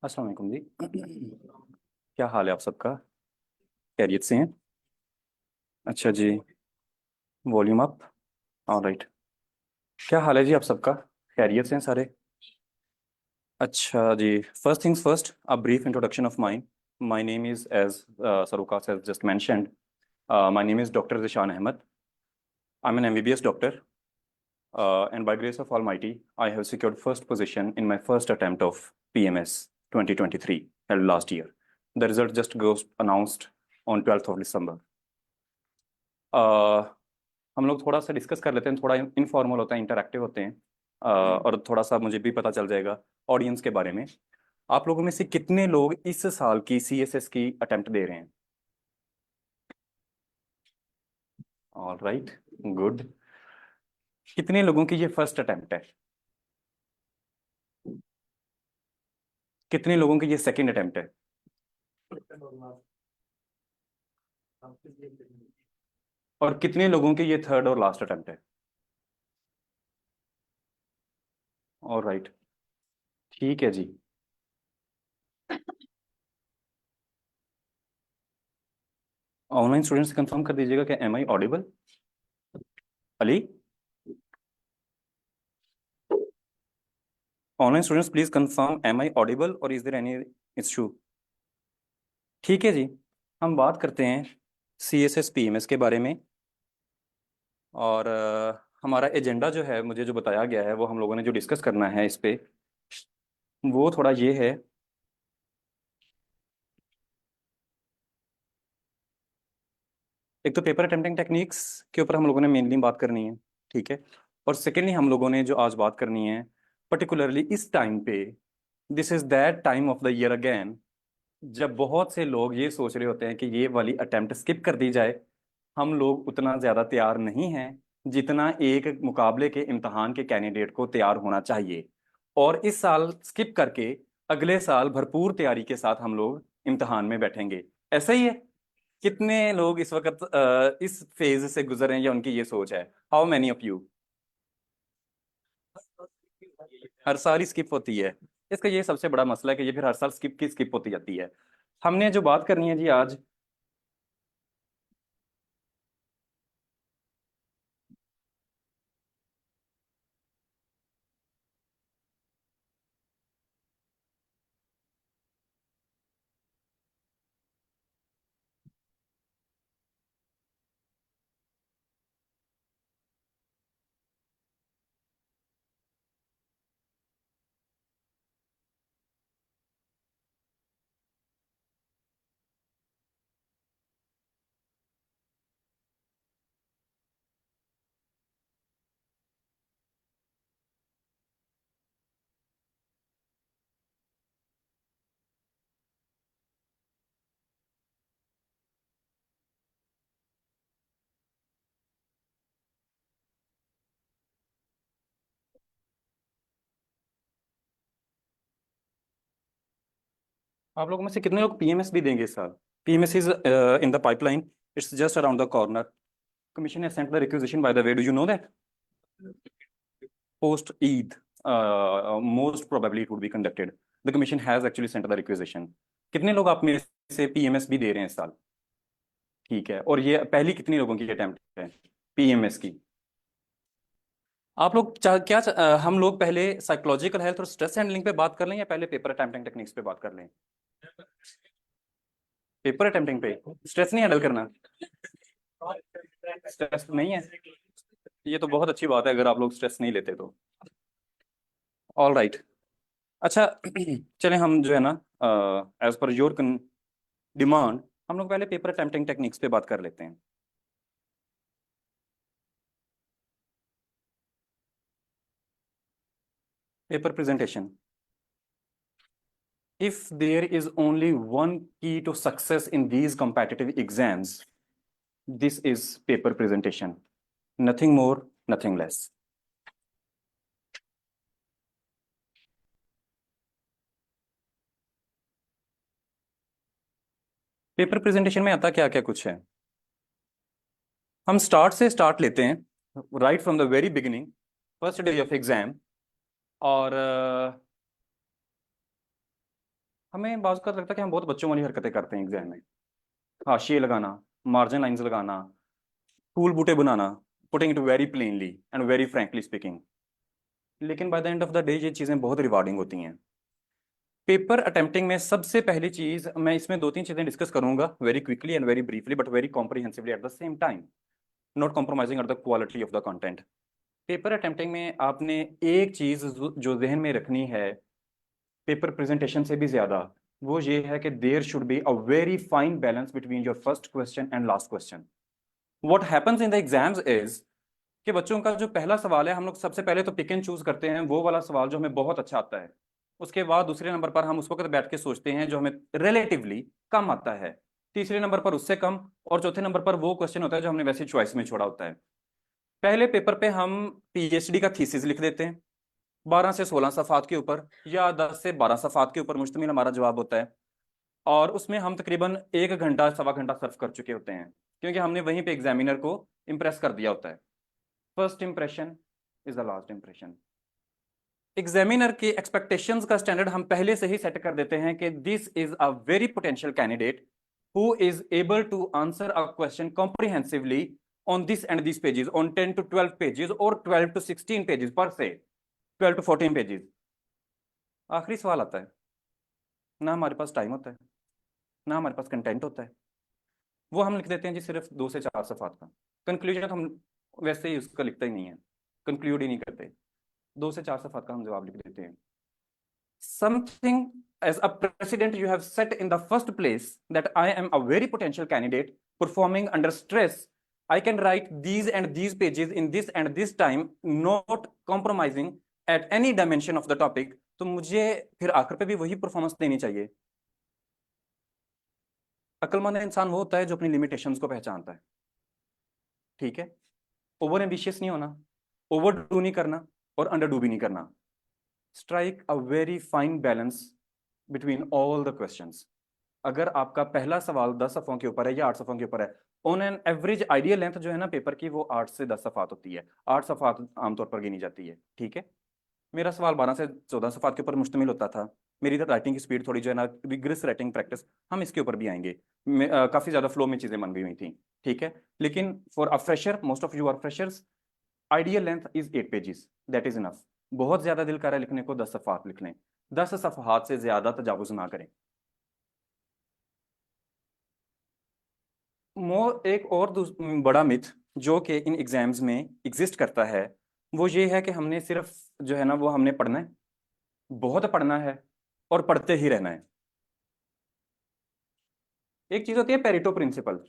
अस्सलाम वालेकुम जी। क्या हाल है आप सबका? खैरियत से हैं? अच्छा जी। Volume up. ऑलराइट। क्या हाल है जी आप सबका? खैरियत से हैं सारे? अच्छा जी। First things first, a brief introduction of mine. My name is as सरुकास has just mentioned, my name is doctor Zeeshan Ahmad. I am an MBBS doctor, and by grace of Almighty, I have secured first position in my first attempt of PMS 2023 held last year. The result just goes announced on 12th of December. हम लोग थोड़ा सा discuss कर लेते हैं, थोड़ा informal होता है, इंटरैक्टिव होते हैं। और थोड़ा सा मुझे भी पता चल जाएगा ऑडियंस के बारे में। आप लोगों में से कितने लोग इस साल की सीएसएस की अटेम्प्ट दे रहे हैं? All right, good. कितने लोगों की ये फर्स्ट अटेम्प्ट है? कितने लोगों की ये सेकंड अटेम्प्ट है? और कितने लोगों की ये थर्ड और लास्ट अटेम्प्ट है? ऑल राइट, ठीक है जी। ऑनलाइन स्टूडेंट्स कंफर्म कर दीजिएगा कि am I audible? Ali, online students please confirm, am I audible और इज देयर एनी इशू? ठीक है जी। हम बात करते हैं C S S P M S के बारे में। और हमारा एजेंडा जो है, मुझे जो बताया गया है, वो हम लोगों ने जो डिस्कस करना है इस पे, वो थोड़ा ये है। एक तो पेपर अटेम्प्टिंग टेक्निक्स के ऊपर हम लोगों ने मेनली बात करनी है, ठीक है। और सेकेंडली हम लोगों ने जो आज बात करनी है, पर्टिकुलरली इस टाइम पे, this is that time of the year again, जब बहुत से लोग ये सोच रहे होते हैं कि ये वाली अटेम्प्ट स्किप कर दी जाए। हम लोग उतना ज़्यादा तैयार नहीं हैं जितना एक मुकाबले के इम्तहान के कैंडिडेट को तैयार होना चाहिए। और इस साल स्किप करके अगले साल भरपूर तैयारी के साथ हम लोग इम्तहान में बैठेंगे। ऐसा ही है? कितने लोग इस वक्त इस फेज से गुजरे हैं या उनकी ये सोच है? How many of you? हर साल ही स्किप होती है। इसका ये सबसे बड़ा मसला है कि ये फिर हर साल स्किप की स्किप होती जाती है। हमने जो बात करनी है जी आज, आप लोगों में से कितने लोग पीएमएस भी देंगे इस साल? PMS is in the pipeline, it's just around the corner. Commission has sent the requisition, by the way. Do you know that? Post Eid, most probably it would be conducted. The commission has actually sent the requisition. कितने लोग आप में से PMS भी दे रहे हैं इस साल? ठीक है। और ये पहली कितनी लोगों की अटेम्प्ट है पीएमएस की? आप लोग हम लोग पहले साइकोलॉजिकल हेल्थ और स्ट्रेस हैंडलिंग पे बात कर लें या पहले पेपर अटेम्प्टिंग टेक्निक्स पे बात कर लें? पेपर अटेम्प्टिंग पे। स्ट्रेस नहीं हैंडल करना? स्ट्रेस नहीं है? ये तो बहुत अच्छी बात है अगर आप लोग स्ट्रेस नहीं लेते तो। All right. अच्छा, चलें हम जो है ना, एज पर योर डिमांड, हम लोग पहले पेपर अटेम्प्टिंग टेक्निक्स पे बात कर लेते हैं। Paper presentation. If there is only one key to success in these competitive exams, this is paper presentation. Nothing more, nothing less. Paper presentation में आता क्या क्या कुछ है? हम स्टार्ट से स्टार्ट लेते हैं, right from the very beginning, first day of exam. और हमें बाज़ का लगता है कि हम बहुत बच्चों वाली हरकतें करते हैं एग्जाम में। हाशिए लगाना, मार्जिन लाइंस लगाना, फूल बूटे बनाना, putting it very plainly and very frankly speaking. लेकिन by the end of the day ये चीज़ें बहुत रिवार्डिंग होती हैं। पेपर अटेम्प्टिंग में सबसे पहली चीज़, मैं इसमें दो तीन चीज़ें डिस्कस करूंगा very quickly and very briefly but very comprehensively at the same time, not compromising at the quality of the content. Paper attempting में आपने एक चीज़ जो जहन में रखनी है पेपर प्रेजेंटेशन से भी ज्यादा, वो ये है कि there should be a very fine balance between your first question and last question. What happens in the exams is कि बच्चों का जो पहला सवाल है, हम लोग सबसे पहले तो पिक एंड चूज करते हैं वो वाला सवाल जो हमें बहुत अच्छा आता है। उसके बाद दूसरे नंबर पर हम उस वक्त बैठ के सोचते हैं जो हमें रिलेटिवली कम आता है, तीसरे नंबर पर उससे कम, और चौथे नंबर पर वो क्वेश्चन होता है जो हमने वैसे चॉइस में छोड़ा होता है। पहले पेपर पे हम पीएचडी का थीसिस लिख देते हैं 12 से 16 सफ़ात के ऊपर, या 10 से 12 सफ़ात के ऊपर मुश्तमिल हमारा जवाब होता है। और उसमें हम तकरीबन 1 घंटा सवा घंटा सर्व कर चुके होते हैं, क्योंकि हमने वहीं पे एग्जामिनर को इम्प्रेस कर दिया होता है। First impression is the last impression. Examiner के एक्सपेक्टेशंस का स्टैंडर्ड हम पहले से ही सेट कर देते हैं कि this is a very potential candidate who is able to answer a question comprehensively on this and these pages, on 10 to 12 pages or 12 to 16 pages per se, 12 to 14 pages। आखिरी सवाल आता है, ना हमारे पास टाइम होता है, ना हमारे पास कंटेंट होता है, वो हम लिख देते हैं जी सिर्फ 2 से 4 सफ़ात का। कंक्लूजन तो हम वैसे ही उसका लिखते ही नहीं है, कंक्लूड ही नहीं करते, 2 से 4 सफ़ात का हम जवाब लिख देते हैं। Something as a precedent you have set in the first place that I am a very potential candidate performing under stress. I can write these and these pages in this and this time, not compromising at any dimension of the topic। तो मुझे फिर आखिर पे भी वही performance देनी चाहिए। अक्लमंद इंसान वो होता है जो अपनी लिमिटेशंस को पहचानता है, ठीक है। ओवर एम्बिशियस नहीं होना, ओवर डू नहीं करना, और अंडर डू भी नहीं करना। Strike a very fine balance between all the questions. अगर आपका पहला सवाल 10 सफ़ों के ऊपर है या 8 सफ़ों के ऊपर है, on an average ideal length जो है ना पेपर की, वो 8 से 10 सफ़ात होती है। 8 सफ़ात आमतौर पर गिनी जाती है, ठीक है। मेरा सवाल 12 से 14 सफ़ात के ऊपर मुश्तमिल होता था। मेरी राइटिंग की स्पीड थोड़ी जो है ना, रिग्रेस राइटिंग प्रैक्टिस, हम इसके ऊपर भी आएंगे, काफ़ी ज़्यादा फ्लो में चीज़ें बन गई हुई थी, ठीक है। लेकिन for a fresher, most of you are freshers, ideal length is 8 pages, that is enough. बहुत ज़्यादा दिल कर रहा है लिखने को, 10 सफ़ात लिख लें, 10 सफ़ात से ज़्यादा तजावुज़ ना करें। मोर एक और बड़ा मिथ जो कि इन एग्जाम्स में एग्जिस्ट करता है, वो ये है कि हमने सिर्फ जो है ना वो हमने पढ़ना है, बहुत पढ़ना है और पढ़ते ही रहना है। एक चीज होती है Pareto principle.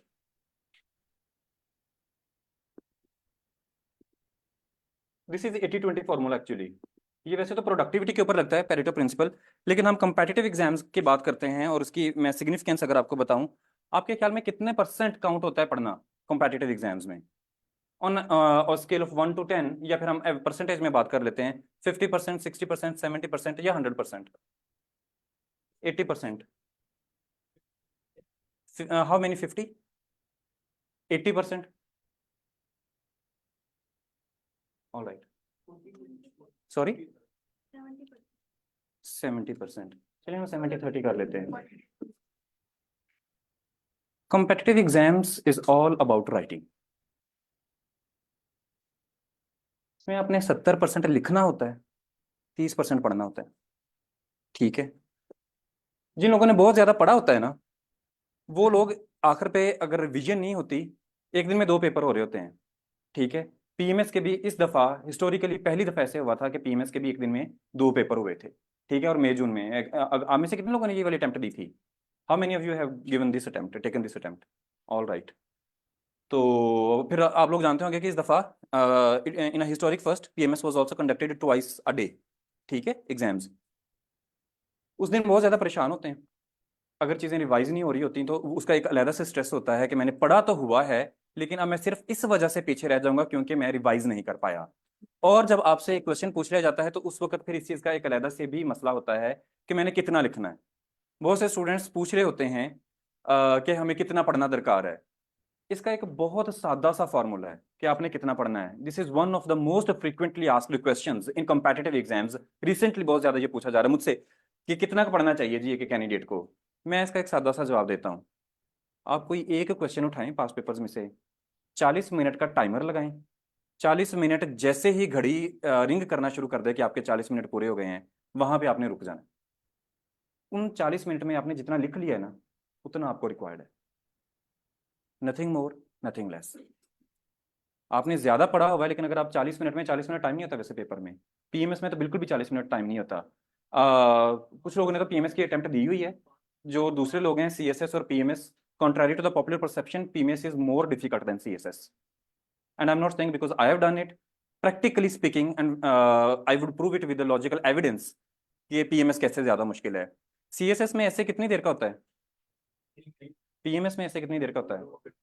This is 80-20 formula actually. ये वैसे तो प्रोडक्टिविटी के ऊपर लगता है पेरेटो प्रिंसिपल, लेकिन हम कंपेटिटिव एग्जाम्स की बात करते हैं और उसकी मैं सिग्निफिकेंस अगर आपको बताऊं, आपके ख्याल में कितने परसेंट काउंट होता है पढ़ना कंपेटिटिव एग्जाम्स में, ऑन स्केल ऑफ 1 to 10, या फिर हम परसेंटेज में बात कर लेते हैं, 50%, 60%, 70% या 100%, 80%? How many, 50, 80%? All right, sorry 70%। चलिए हम 70-30 कर लेते हैं। Competitive exams is all about writing. इसमें अपने 70% लिखना होता है, 30% पढ़ना होता है, ठीक है। जिन लोगों ने बहुत ज्यादा पढ़ा होता है ना, वो लोग आखिर पे अगर रिवीजन नहीं होती, एक दिन में 2 पेपर हो रहे होते हैं, ठीक है। पीएमएस के भी इस दफा हिस्टोरिकली पहली दफा ऐसे हुआ था कि पीएमएस के भी एक दिन में 2 पेपर हुए थे, ठीक है। और मई जून में आप में से कितने लोगों ने ये वाली अटेम्प्ट दी थी? How many of you have given this attempt, taken this attempt? All right. तो फिर आप लोग जानते होंगे कि इस दफा in historic first PMS was also conducted twice a day, ठीक है, एग्जाम्स। उस दिन बहुत ज्यादा परेशान होते हैं, अगर चीजें रिवाइज नहीं हो रही होती तो उसका एक अलग से स्ट्रेस होता है कि मैंने पढ़ा तो हुआ है, लेकिन अब मैं सिर्फ इस वजह से पीछे रह जाऊंगा क्योंकि मैं रिवाइज नहीं कर पाया। और जब आपसे एक क्वेश्चन पूछ लिया जाता है तो उस वक्त फिर इस चीज का एक अलग से भी मसला होता है कि मैंने कितना लिखना है। बहुत से स्टूडेंट्स पूछ रहे होते हैं कि हमें कितना पढ़ना दरकार है। इसका एक बहुत सादा सा फॉर्मूला है कि आपने कितना पढ़ना है। This is one of the most frequently asked questions in competitive exams. Recently बहुत ज्यादा ये पूछा जा रहा है मुझसे कि कितना का पढ़ना चाहिए जी एक कैंडिडेट को। मैं इसका एक सादा सा जवाब देता हूँ। आप कोई एक क्वेश्चन उठाएं पास पेपर्स में से, 40 मिनट का टाइमर लगाएं। 40 मिनट जैसे ही घड़ी रिंग करना शुरू कर दे कि आपके 40 मिनट पूरे हो गए हैं, वहां पे आपने रुक जाना है। उन 40 मिनट में आपने जितना लिख लिया है ना, उतना आपको रिक्वायर्ड है। Nothing more, nothing less. आपने ज्यादा पढ़ा हुआ है, लेकिन अगर आप 40 मिनट में, 40 मिनट टाइम नहीं होता वैसे पेपर में, पीएमएस में तो बिल्कुल भी 40 मिनट टाइम नहीं होता। कुछ लोगों ने तो पीएमएस की अटेम्प्ट दी हुई है। जो दूसरे लोग हैं सीएसएस और PMS, contrary to the popular perception, PMS is more difficult than CSS. And I'm not saying because I have done it. Practically speaking, and I would prove it with the logical evidence कि ये PMS कैसे ज्यादा मुश्किल है। CSS में ऐसे कितनी देर का होता है? PMS में ऐसे कितनी देर का होता है?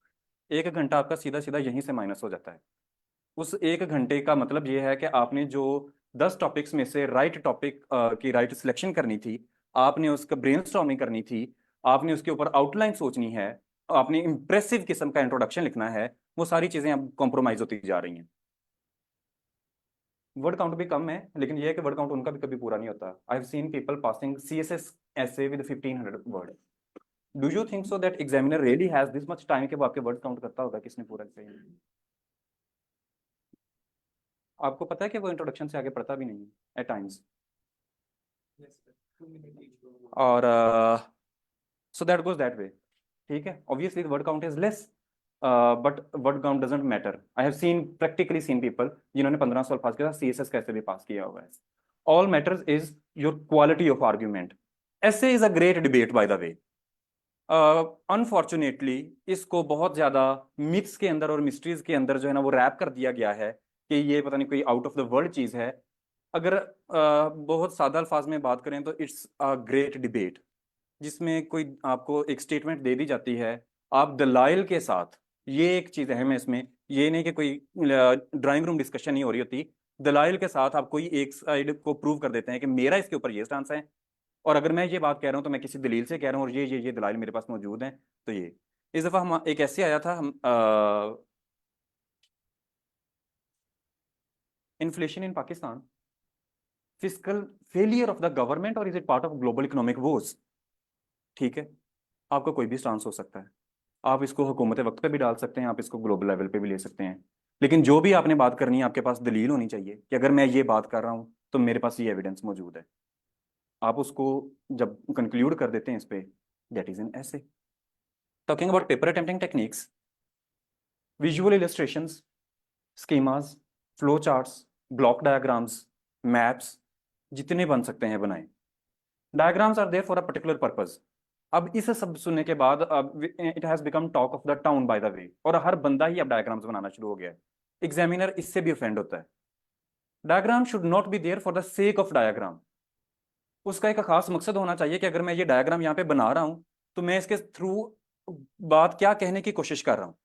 1 घंटा आपका सीधा सीधा यहीं से माइनस हो जाता है। उस 1 घंटे का मतलब ये है कि आपने जो 10 टॉपिक्स में से राइट टॉपिक की राइट सिलेक्शन करनी थी, आपने उसका ब्रेनस्टॉर्मिंग करनी थी, आपने उसके ऊपर आउटलाइन सोचनी है, आपने इंप्रेसिव किस्म का इंट्रोडक्शन लिखना है, वो सारी चीजें अब कॉम्प्रोमाइज होती जा रही हैं। वर्ड काउंट भी कम है, लेकिन यह है कि वर्ड काउंट उनका भी कभी पूरा नहीं होता। I have seen people passing CSS essay with 1500 word. Do you think so that examiner really has this much time कि वो आपके वर्ड काउंट करता होगा किसने पूरा किया? आपको पता है कि वो इंट्रोडक्शन से आगे पढ़ता भी नहीं है एट टाइम्स। और so that goes that way. ठीक है, obviously word count is less, but word count doesn't matter. I have scene, practically seen people जिन्होंने 15 साल पास किया, सीएसएस कैसे भी पास किया हुआ है। All matters is your quality of argument. Essay is a great debate by the way. Unfortunately इसको बहुत ज्यादा मिथ्स के अंदर और मिस्ट्रीज के अंदर जो है ना वो रैप कर दिया गया है कि ये पता नहीं कोई आउट ऑफ द वर्ल्ड चीज है। अगर बहुत सादा अल्फाज में बात करें तो इट्स अ ग्रेट डिबेट, जिसमें कोई आपको एक स्टेटमेंट दे दी जाती है, आप दलाइल के साथ। ये एक चीज अहम है इसमें, ये नहीं कि कोई ड्राइंग रूम डिस्कशन नहीं हो रही होती। दलाइल के साथ आप कोई एक साइड को प्रूव कर देते हैं कि मेरा इसके ऊपर ये स्टांस है, और अगर मैं ये बात कह रहा हूँ तो मैं किसी दलील से कह रहा हूँ, और ये दलाइल मेरे पास मौजूद हैं। तो ये इस दफा हम एक ऐसे आया था, हम inflation in Pakistan, physical failure of the government, और is it part of global economic woes? ठीक है, आपका कोई भी स्टांस हो सकता है। आप इसको हुकूमत वक्त पे भी डाल सकते हैं, आप इसको ग्लोबल लेवल पे भी ले सकते हैं, लेकिन जो भी आपने बात करनी है आपके पास दलील होनी चाहिए कि अगर मैं ये बात कर रहा हूँ तो मेरे पास ये एविडेंस मौजूद है। आप उसको जब कंक्लूड कर देते हैं इस पे, that is an essay. Talking about paper attempting techniques, visual illustrations, schemas, flow charts, block diagrams, maps, जितने बन सकते हैं बनाएं। Diagrams are there for a particular purpose. अब इस सब सुनने के बाद अब it has become talk of the town by the way, और हर बंदा ही अब डायग्राम्स बनाना शुरू हो गया है। एग्जामिनर इससे भी ऑफेंड होता है। Diagram should not be there for the sake of diagram. उसका एक खास मकसद होना चाहिए कि अगर मैं ये डायग्राम यहाँ पे बना रहा हूँ तो मैं इसके थ्रू बात क्या कहने की कोशिश कर रहा हूँ।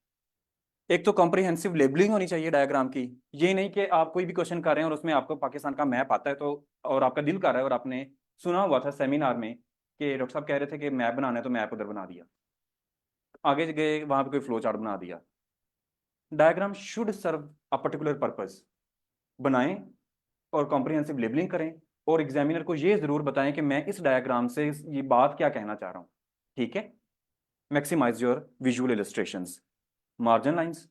एक तो कॉम्प्रिहेंसिव लेबलिंग होनी चाहिए डायग्राम की। ये नहीं कि आप कोई भी क्वेश्चन कर रहे हैं और उसमें आपको पाकिस्तान का मैप आता है तो, और आपका दिल कर रहा है, और आपने सुना हुआ था सेमिनार में कि डॉक्टर साहब कह रहे थे कि मैप बनाना है तो मैप उधर बना दिया, आगे गए वहां पे कोई फ्लो चार्ट बना दिया। Diagram should serve a particular purpose. बनाएं और कॉम्प्रिहेंसिव लेबलिंग करें, और एग्जामिनर को ये जरूर बताएं कि मैं इस डायग्राम से ये बात क्या कहना चाह रहा हूँ। ठीक है, maximise your visual illustrations. Margin lines,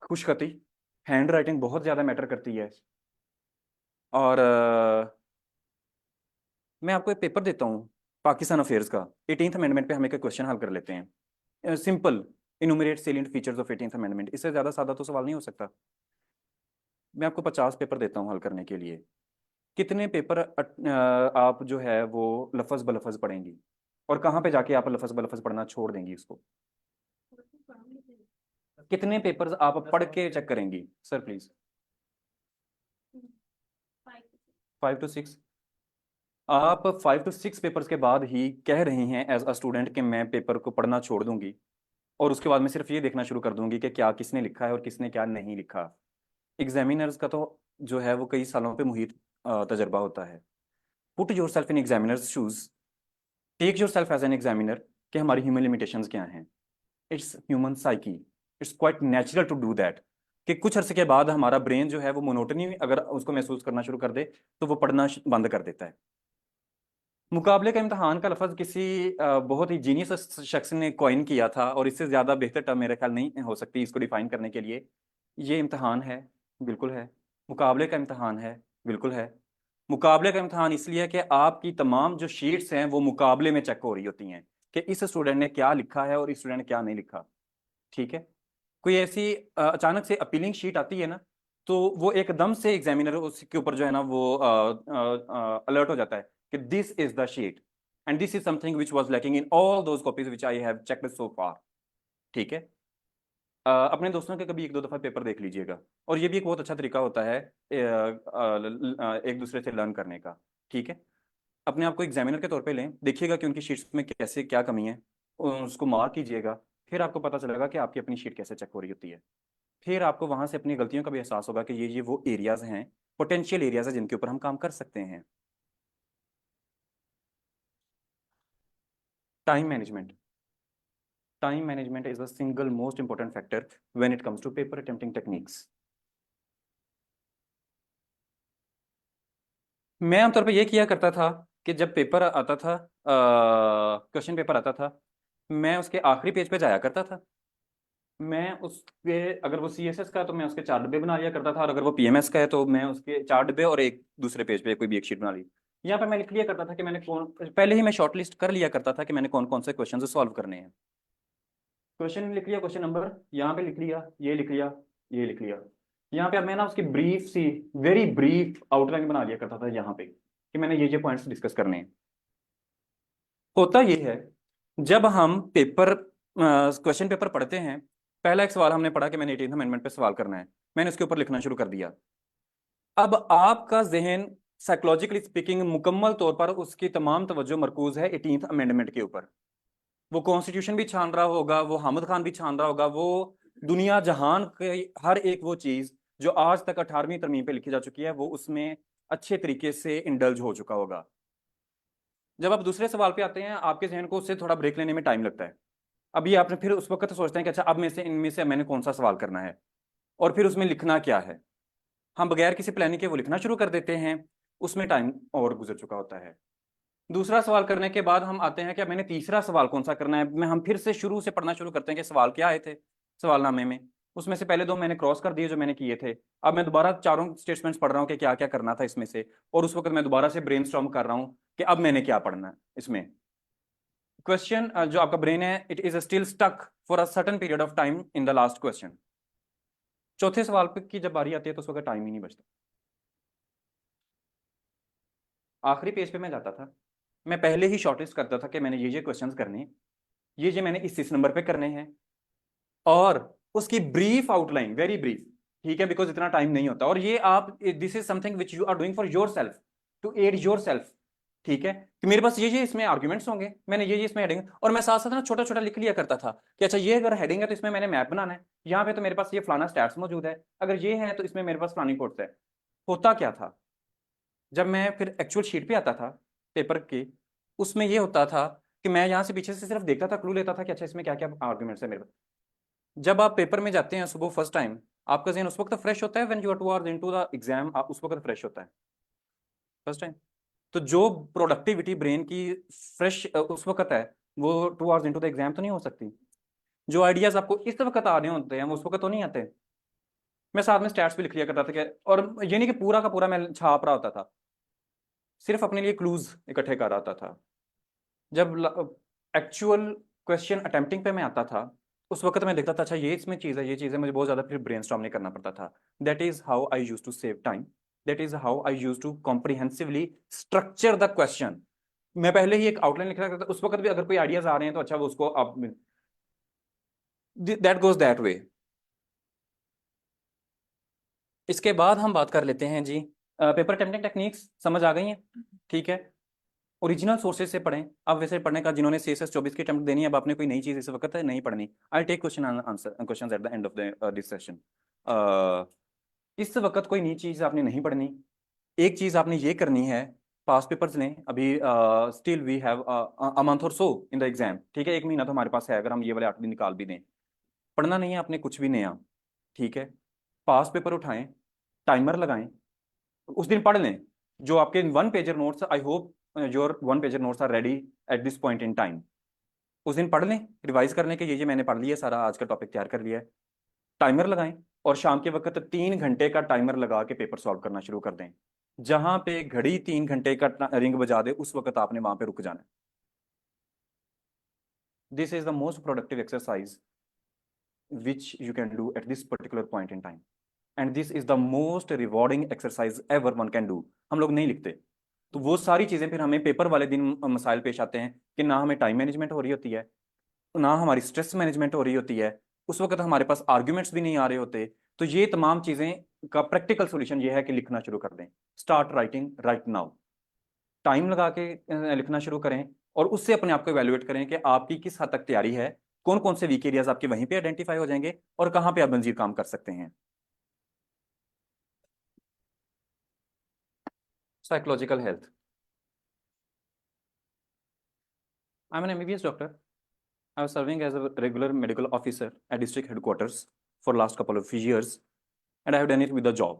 खुशखती, हैंड राइटिंग बहुत ज्यादा मैटर करती है। और मैं आपको एक पेपर देता हूँ पाकिस्तान अफेयर्स का, 18th अमेंडमेंट पे हम एक क्वेश्चन हल कर लेते हैं। Simple, इनुमरेट salient features of 18th amendment. इससे ज्यादा सादा तो सवाल नहीं हो सकता। मैं आपको 50 पेपर देता हूँ हल करने के लिए। कितने पेपर आप जो है वो लफज बलफज पढ़ेंगी, और कहाँ पे जाके आप लफज बलफज पढ़ना छोड़ देंगी उसको? कितने पेपर्स आप पढ़ के चेक करेंगी सर प्लीज? 5 to 6। आप 5 to 6 पेपर्स के बाद ही कह रही हैं एज अ स्टूडेंट कि मैं पेपर को पढ़ना छोड़ दूंगी, और उसके बाद मैं सिर्फ ये देखना शुरू कर दूंगी कि क्या किसने लिखा है और किसने क्या नहीं लिखा। एग्जामिनर्स का तो जो है वो कई सालों पे मुहित तजर्बा होता है। Put yourself in examiner's shoes, take yourself as an examiner कि हमारी ह्यूमन लिमिटेशंस क्या हैं। It's human psyche, it's quite natural to do that, कि कुछ अरसे के बाद हमारा ब्रेन जो है वो मोनोटनी अगर उसको महसूस करना शुरू कर दे तो वो पढ़ना बंद कर देता है। मुकाबले का इम्तहान का लफ्ज किसी बहुत ही जीनियस शख्स ने कॉइन किया था, और इससे ज्यादा बेहतर टर्म मेरे ख्याल नहीं हो सकती इसको डिफाइन करने के लिए। ये इम्तहान है, बिल्कुल है। मुकाबले का इम्तहान है, बिल्कुल है। मुकाबले का इम्तहान इसलिए है कि आपकी तमाम जो शीट्स हैं वो मुकाबले में चेक हो रही होती हैं कि इस स्टूडेंट ने क्या लिखा है और इस स्टूडेंट ने क्या नहीं लिखा। ठीक है। कोई ऐसी अचानक से अपीलिंग शीट आती है ना, तो वो एकदम से एग्जामिनर उसके ऊपर जो है ना वो अलर्ट हो जाता है कि this is the sheet and this is something which was lacking in all those copies which I have checked so far. ठीक है। अपने दोस्तों के कभी एक दो दफा पेपर देख लीजिएगा, और ये भी एक बहुत अच्छा तरीका होता है एक दूसरे से लर्न करने का। ठीक है। अपने आप को एग्जामिनर के तौर पे लें, देखिएगा कि उनकी शीट्स में कैसे क्या कमी है, उसको मार्क कीजिएगा। फिर आपको पता चलेगा कि आपकी अपनी शीट कैसे चेक हो रही होती है। फिर आपको वहां से अपनी गलतियों का भी एहसास होगा कि ये वो एरियाज हैं, पोटेंशियल एरियाज हैं जिनके ऊपर हम काम कर सकते हैं। Time management. Time management is the single most important factor when it comes to paper attempting techniques. मैं आमतौर पे ये किया करता था कि जब पेपर आता था, क्वेश्चन पेपर आता था, मैं उसके आखिरी पेज पे जाया करता था। मैं उस पे, अगर वो सीएसएस का है तो मैं उसके 4 डब्बे बना लिया करता था, और अगर वो पीएमएस का है तो मैं उसके 4 डब्बे और एक दूसरे पेज पे कोई भी एक शीट बना ली। यहाँ पे मैं लिख लिया करता था कि मैंने कौन, पहले ही मैं शॉर्ट लिस्ट कर लिया करता था कि मैंने कौन कौन से क्वेश्चन सॉल्व करने हैं। क्वेश्चन लिख लिया, क्वेश्चन नंबर यहाँ पे लिख लिया, ये लिख लिया, ये लिख लिया। यहाँ पे अब मैं ना उसकी ब्रीफ सी, वेरी ब्रीफ आउटलाइन बना लिया करता था यहाँ पे कि मैंने ये पॉइंट्स डिस्कस करने हैं। होता ये है, जब हम पेपर क्वेश्चन पेपर पढ़ते हैं, पहला एक सवाल हमने पढ़ा कि मैंने 18th अमेंडमेंट पे सवाल करना है, मैंने उसके ऊपर लिखना शुरू कर दिया। अब आपका जहन साइकोलॉजिकली स्पीकिंग मुकम्मल तौर पर उसकी तमाम तवज्जो मरकूज है 18th अमेंडमेंट के ऊपर। वो कॉन्स्टिट्यूशन भी छान रहा होगा, वो हामिद खान भी छान रहा होगा, वो दुनिया जहान के हर एक वो चीज जो आज तक 18वीं तरमीम पे लिखी जा चुकी है वो उसमें अच्छे तरीके से इंडल्ज हो चुका होगा। जब आप दूसरे सवाल पे आते हैं, आपके जहन को उससे थोड़ा ब्रेक लेने में टाइम लगता है। अभी आपने फिर उस वक्त सोचते हैं कि अच्छा अब में से इनमें से मैंने कौन सा सवाल करना है, और फिर उसमें लिखना क्या है। हम बगैर किसी प्लानिंग के वो लिखना शुरू कर देते हैं, उसमें टाइम और गुजर चुका होता है। दूसरा सवाल करने के बाद हम आते हैं कि अब मैंने तीसरा सवाल कौन सा करना है, मैं हम फिर से शुरू से पढ़ना शुरू करते हैं कि सवाल क्या आए थे सवालनामे में। उसमें से पहले दो मैंने क्रॉस कर दिए जो मैंने किए थे। अब मैं दोबारा चारों स्टेटमेंट्स पढ़ रहा हूँ कि क्या क्या करना था इसमें से, और उस वक्त मैं दोबारा से ब्रेनस्टॉर्म कर रहा हूँ कि अब मैंने क्या पढ़ना है इसमें। क्वेश्चन जो आपका ब्रेन है, it is still stuck for a certain period of time in the last question. चौथे सवाल पे की जब बारी आती है तो उस वक्त टाइम ही नहीं बचता। आखिरी पेज पे मैं जाता था, मैं पहले ही शॉर्टलिस्ट करता था कि मैंने ये क्वेश्चंस करने हैं, ये मैंने इस नंबर पे करने हैं, और उसकी ब्रीफ आउटलाइन, वेरी ब्रीफ। ठीक है, बिकॉज इतना टाइम नहीं होता, और ये आप, this is something which you are doing for yourself, to aid yourself. ठीक है, कि मेरे पास ये इसमें आर्ग्यूमेंट्स होंगे, मैंने ये इसमें हेडिंग, और मैं साथ साथ ना छोटा छोटा लिख लिया करता था कि अच्छा ये अगर हेडिंग है तो इसमें मैंने मैप बनाना है, यहाँ पे तो मेरे पास ये फलाना स्टैट्स मौजूद है, अगर ये है तो इसमें मेरे पास फलानी कोट्स है। होता क्या था, जब मैं फिर एक्चुअल शीट पे आता था पेपर की, उसमें ये होता था कि मैं यहाँ से पीछे से सिर्फ देखता था, क्लू लेता था कि अच्छा इसमें क्या क्या आर्ग्यूमेंट्स है मेरे पास। जब आप पेपर में जाते हैं सुबह फर्स्ट टाइम, आपका जहन उस वक्त फ्रेश होता है, when you are 2 hours into the exam, आप उस वक्त फ्रेश होता है फर्स्ट टाइम। तो जो प्रोडक्टिविटी ब्रेन की फ्रेश उस वक्त है, वो 2 आवर्स इनटू द एग्जाम तो नहीं हो सकती। जो आइडियाज आपको इस वक्त आ रहे होते हैं वो उस वक्त तो नहीं आते। मैं साथ में स्टैट्स भी लिख लिया करता था कि, और ये नहीं कि पूरा का पूरा मैं छाप रहा होता था, सिर्फ अपने लिए क्लूज इकट्ठे कर रहा होता था। जब एक्चुअल क्वेश्चन अटेम्प्टिंग पे मैं आता था, उस वक्त मैं देखता था अच्छा ये इसमें चीज़ है, ये चीज़ है, मुझे बहुत ज़्यादा फिर ब्रेनस्टॉर्म नहीं करना पड़ता था। That is how I use to save time, that is how I use to comprehensively structure the question. मैं पहले ही एक आउटलाइन लिख रहा था, उस वक्त भी अगर कोई आइडियाज आ रहे हैं तो अच्छा वो उसको आप, दैट गोज दैट वे। इसके बाद हम बात कर लेते हैं जी, पेपर अटेम्प्टिंग टेक्निक्स समझ आ गई हैं। ठीक है, ओरिजिनल सोर्सेज से पढ़ें। अब वैसे पढ़ने का, जिन्होंने CSS 24 की अटेम्प्ट देनी है, अब आपने कोई नई चीज़ इस वक्त नहीं पढ़नी। I take question answer questions at the end of the this session. इस वक्त कोई नई चीज़ आपने नहीं पढ़नी। एक चीज़ आपने ये करनी है, पास पेपर्स लें अभी, still we have a month or so in the exam. ठीक है, 1 महीना तो हमारे पास है, अगर हम ये वाले 8 दिन निकाल भी दें। पढ़ना नहीं है आपने कुछ भी नया। ठीक है, पास पेपर उठाएं, टाइमर लगाएं, उस दिन पढ़ लें। जो आपके 1 pager notes, I hope your 1 pager notes are ready at this point in time, उस दिन पढ़ लें, रिवाइज करने के ये मैंने पढ़ लिया सारा, आज का टॉपिक तैयार कर लिया है, टाइमर लगाएं और शाम के वक्त 3 घंटे का टाइमर लगा के पेपर सॉल्व करना शुरू कर दें। जहां पे घड़ी 3 घंटे का रिंग बजा दे उस वक्त आपने वहां पे रुक जाना है। This is the most productive exercise which you can do at this particular point in time, and this is the most rewarding exercise ever one can do. हम लोग नहीं लिखते, तो वो सारी चीजें फिर हमें पेपर वाले दिन मसाइल पेश आते हैं कि ना हमें टाइम मैनेजमेंट हो रही होती है, ना हमारी स्ट्रेस मैनेजमेंट हो रही होती है, उस वक्त हमारे पास आर्ग्यूमेंट्स भी नहीं आ रहे होते। तो ये तमाम चीजें का प्रैक्टिकल सॉल्यूशन ये है कि लिखना शुरू कर दें। Start writing right now, time लगा के लिखना शुरू करें और उससे अपने आप को इवेल्युएट करें कि आपकी किस हद तक तैयारी है, कौन कौन से वीक एरियाज आपके वहीं पे आइडेंटिफाई हो जाएंगे और कहाँ पे आप मंजीर काम कर सकते हैं। Psychological health, I am an MBBS doctor. I was serving as a regular medical officer at district headquarters for last couple of years, and I have done it with the job.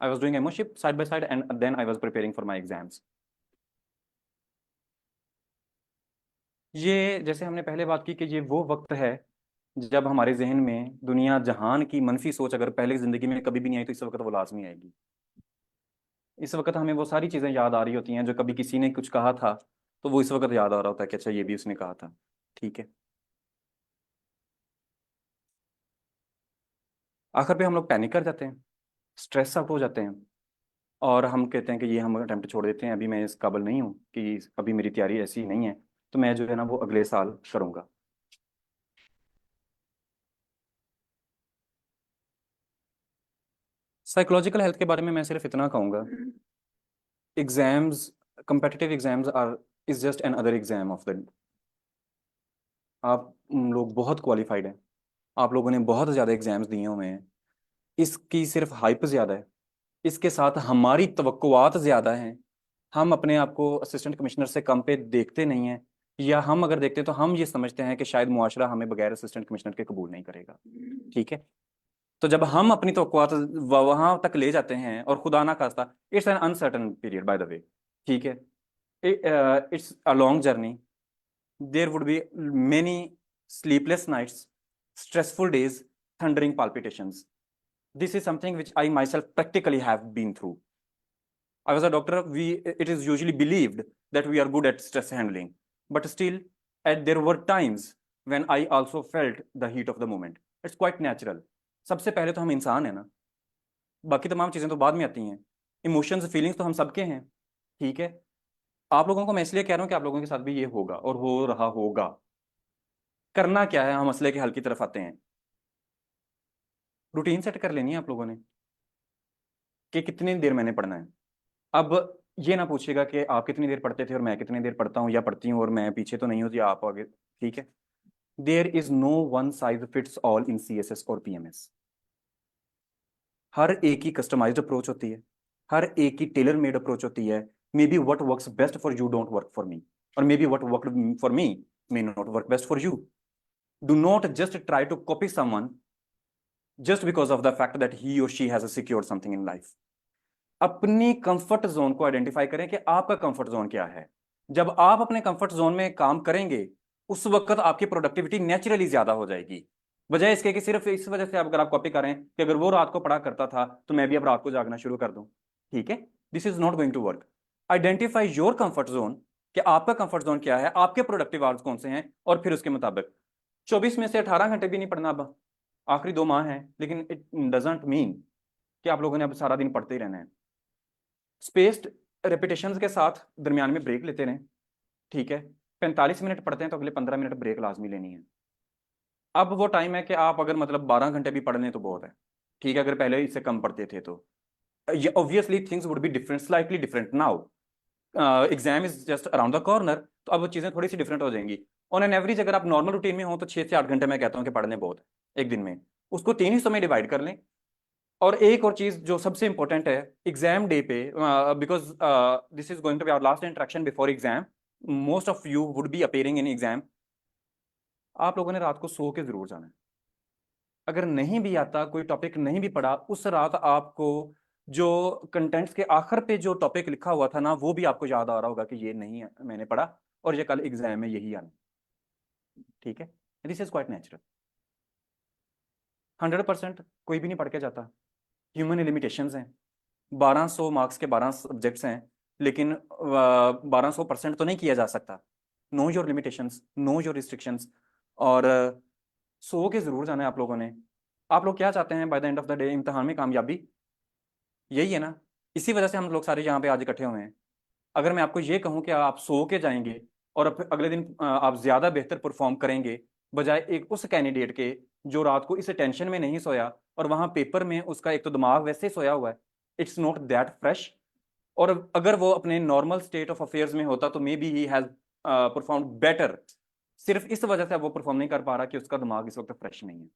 I was doing MOship side by side, and then I was preparing for my exams. ये जैसे हमने पहले बात की कि ये वो वक्त है जब हमारे जहन में दुनिया जहान की मनफी सोच अगर पहले जिंदगी में कभी भी नहीं आई तो इस वक्त वो लाजमी आएगी। इस वक्त हमें वो सारी चीज़ें याद आ रही होती हैं जो कभी किसी ने कुछ कहा था, तो वो इस वक्त याद आ रहा होता है कि अच्छा ये भी उसने कहा था। ठीक है, आखिर पे हम लोग पैनिक कर जाते हैं, स्ट्रेस आउट हो जाते हैं और हम कहते हैं कि ये हम अटेम्प्ट छोड़ देते हैं, अभी मैं इस काबिल नहीं हूँ, कि अभी मेरी तैयारी ऐसी नहीं है, तो मैं जो है ना वो अगले साल करूँगा। साइकोलॉजिकल हेल्थ के बारे में मैं सिर्फ इतना कहूँगा, exams, competitive exams are is just another exam of the, आप लोग बहुत क्वालिफाइड हैं, आप लोगों ने बहुत ज़्यादा एग्जाम्स दिए हुए हैं, इसकी सिर्फ हाइप ज़्यादा है, इसके साथ हमारी तवक्कुआत ज़्यादा हैं, हम अपने आप को असिस्टेंट कमिश्नर से कम पे देखते नहीं हैं, या हम अगर देखते हैं तो हम ये समझते हैं कि शायद मुआशरा हमें बगैर असिस्टेंट कमिश्नर के कबूल नहीं करेगा। ठीक है, तो जब हम अपनी तवक्कुआत वहां तक ले जाते हैं और खुदा ना खास्ता, it's an uncertain period by the way, ठीक है, it's a long journey, there would be many sleepless nights, stressful days, thundering palpitations. This is something which I myself practically have been through. I was a doctor. It is usually believed that we are good at stress handling, but still, there were times when I also felt the heat of the moment. It's quite natural. सबसे पहले तो हम इंसान है ना, बाकी तमाम चीजें तो बाद में आती हैं। इमोशंस फीलिंग्स तो हम सबके हैं, ठीक है। आप लोगों को मैं इसलिए कह रहा हूँ कि आप लोगों के साथ भी ये होगा और हो रहा होगा। करना क्या है, हम मसले के हल की तरफ आते हैं। रूटीन सेट कर लेनी है आप लोगों ने कि कितनी देर मैंने पढ़ना है। अब ये ना पूछेगा कि आप कितनी देर पढ़ते थे और मैं कितनी देर पढ़ता हूँ या पढ़ती हूँ और मैं पीछे तो नहीं होती आप आगे, ठीक है। There is no one size fits all in CSS और PMS। हर एक की कस्टमाइज्ड अप्रोच होती है, हर एक की टेलर मेड अप्रोच होती है। Maybe what works best for you don't work for me, और maybe what work for me may not work best for you. Do not just try to copy someone just because of the fact that he or she has secured something in life. अपनी comfort zone को identify करें कि आपका comfort zone क्या है। जब आप अपने कंफर्ट जोन में काम करेंगे उस वक्त आपकी प्रोडक्टिविटी नेचुरली ज्यादा हो जाएगी, बजाय इसके कि सिर्फ इस वजह से आप अगर आप कॉपी करें कि अगर वो रात को पढ़ा करता था तो मैं भी अब रात को जागना शुरू कर दूं। ठीक है, this is not going to work. Identify your comfort zone कि आपका कंफर्ट जोन क्या है, आपके प्रोडक्टिव आवर्स कौन से हैं, और फिर उसके मुताबिक 24 में से 18 घंटे भी नहीं पढ़ना। अब आखिरी 2 माह हैं, लेकिन इट डजंट मीन कि आप लोगों ने अब सारा दिन पढ़ते ही रहना है। स्पेस्ड रेपिटेशंस के साथ दरमियान में ब्रेक लेते रहें, ठीक है। 45 मिनट पढ़ते हैं तो अगले 15 मिनट ब्रेक लाजमी लेनी है। अब वो टाइम है कि आप अगर मतलब 12 घंटे भी पढ़ लें तो बहुत है, ठीक है। अगर पहले इससे कम पढ़ते थे तो obviously things would be different, slightly different now. Exam is just around the corner, तो अब वो चीज़ें थोड़ी सी डिफरेंट हो जाएंगी। ऑन एन एवरेज अगर आप नॉर्मल रूटीन में हो तो 6 से 8 घंटे मैं कहता हूँ कि पढ़ने बहुत है एक दिन में, उसको 3 हिस्सों में डिवाइड कर लें। और एक और चीज जो सबसे इंपॉर्टेंट है एग्जाम डे पे, because this is going to be our last interaction before exam, most of you would be appearing in exam. आप लोगों ने रात को सो के जरूर जाना है। अगर नहीं भी आता, कोई टॉपिक नहीं भी पढ़ा, उस रात आपको जो कंटेंट्स के आखिर पे जो टॉपिक लिखा हुआ था ना, वो भी आपको याद आ रहा होगा कि ये नहीं है, मैंने पढ़ा और ये कल एग्जाम में यही आना। ठीक है, दिस इज क्वाइट नेचुरल। 100% कोई भी नहीं पढ़ के जाता। ह्यूमन लिमिटेशंस हैं। 1200 मार्क्स के 12 सब्जेक्ट्स हैं, लेकिन 1200% तो नहीं किया जा सकता। Know your limitations, know your restrictions. और सो के जरूर जाना है आप लोगों ने। आप लोग क्या चाहते हैं bye the end of the day? इम्तिहान में कामयाबी, यही है ना। इसी वजह से हम लोग सारे यहाँ पे आज इकट्ठे हुए हैं। अगर मैं आपको ये कहूँ कि आप सो के जाएंगे और अगले दिन आप ज्यादा बेहतर परफॉर्म करेंगे, बजाय एक उस कैंडिडेट के जो रात को इस टेंशन में नहीं सोया और वहां पेपर में उसका एक तो दिमाग वैसे ही सोया हुआ है, इट्स नॉट दैट फ्रेश। और अगर वो अपने नॉर्मल स्टेट ऑफ अफेयर्स में होता तो may be he has perform better. सिर्फ इस वजह से अब वो परफॉर्म नहीं कर पा रहा कि उसका दिमाग इस वक्त फ्रेश नहीं है।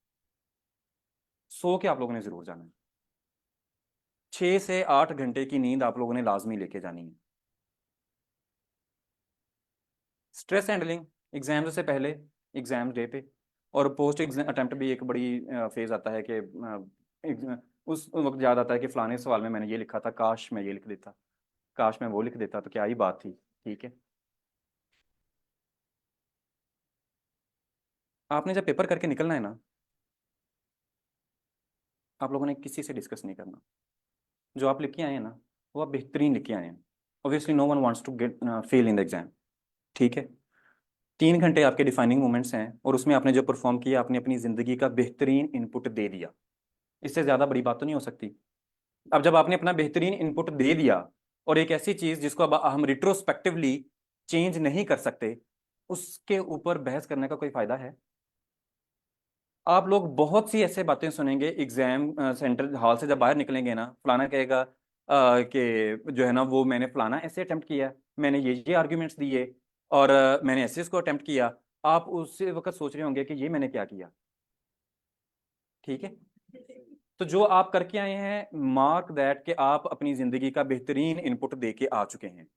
सो के आप लोगों ने जरूर जाना है। 6 से 8 घंटे की नींद आप लोगों ने लाजमी लेके जानी है। स्ट्रेस हैंडलिंग, एग्जाम से पहले, एग्जाम डे पे और पोस्ट एग्जाम अटेम्प्ट भी एक बड़ी फेज आता है कि उस वक्त याद आता है कि फलाने सवाल में मैंने ये लिखा था, काश मैं ये लिख देता, काश मैं वो लिख देता तो क्या ही बात थी। ठीक है, आपने जब पेपर करके निकलना है ना, आप लोगों ने किसी से डिस्कस नहीं करना। जो आप लिख के आए हैं ना, वो आप बेहतरीन लिख के आए हैं। Obviously no one wants to get fail in the exam. ठीक है, 3 घंटे आपके डिफाइनिंग मोमेंट्स हैं और उसमें आपने जो परफॉर्म किया, आपने अपनी जिंदगी का बेहतरीन इनपुट दे दिया। इससे ज्यादा बड़ी बात तो नहीं हो सकती। अब जब आपने अपना बेहतरीन इनपुट दे दिया और एक ऐसी चीज जिसको अब हम रिट्रोस्पेक्टिवली चेंज नहीं कर सकते, उसके ऊपर बहस करने का कोई फायदा है? आप लोग बहुत सी ऐसे बातें सुनेंगे एग्जाम सेंटर हॉल से जब बाहर निकलेंगे ना, फलाना कहेगा कि जो है ना वो मैंने फलाना ऐसे अटेम्प्ट किया, मैंने ये आर्ग्यूमेंट्स दिए और मैंने ऐसे इसको अटेम्प्ट किया। आप उस वक्त सोच रहे होंगे कि ये मैंने क्या किया। ठीक है, तो जो आप करके आए हैं, मार्क दैट कि आप अपनी जिंदगी का बेहतरीन इनपुट दे के आ चुके हैं।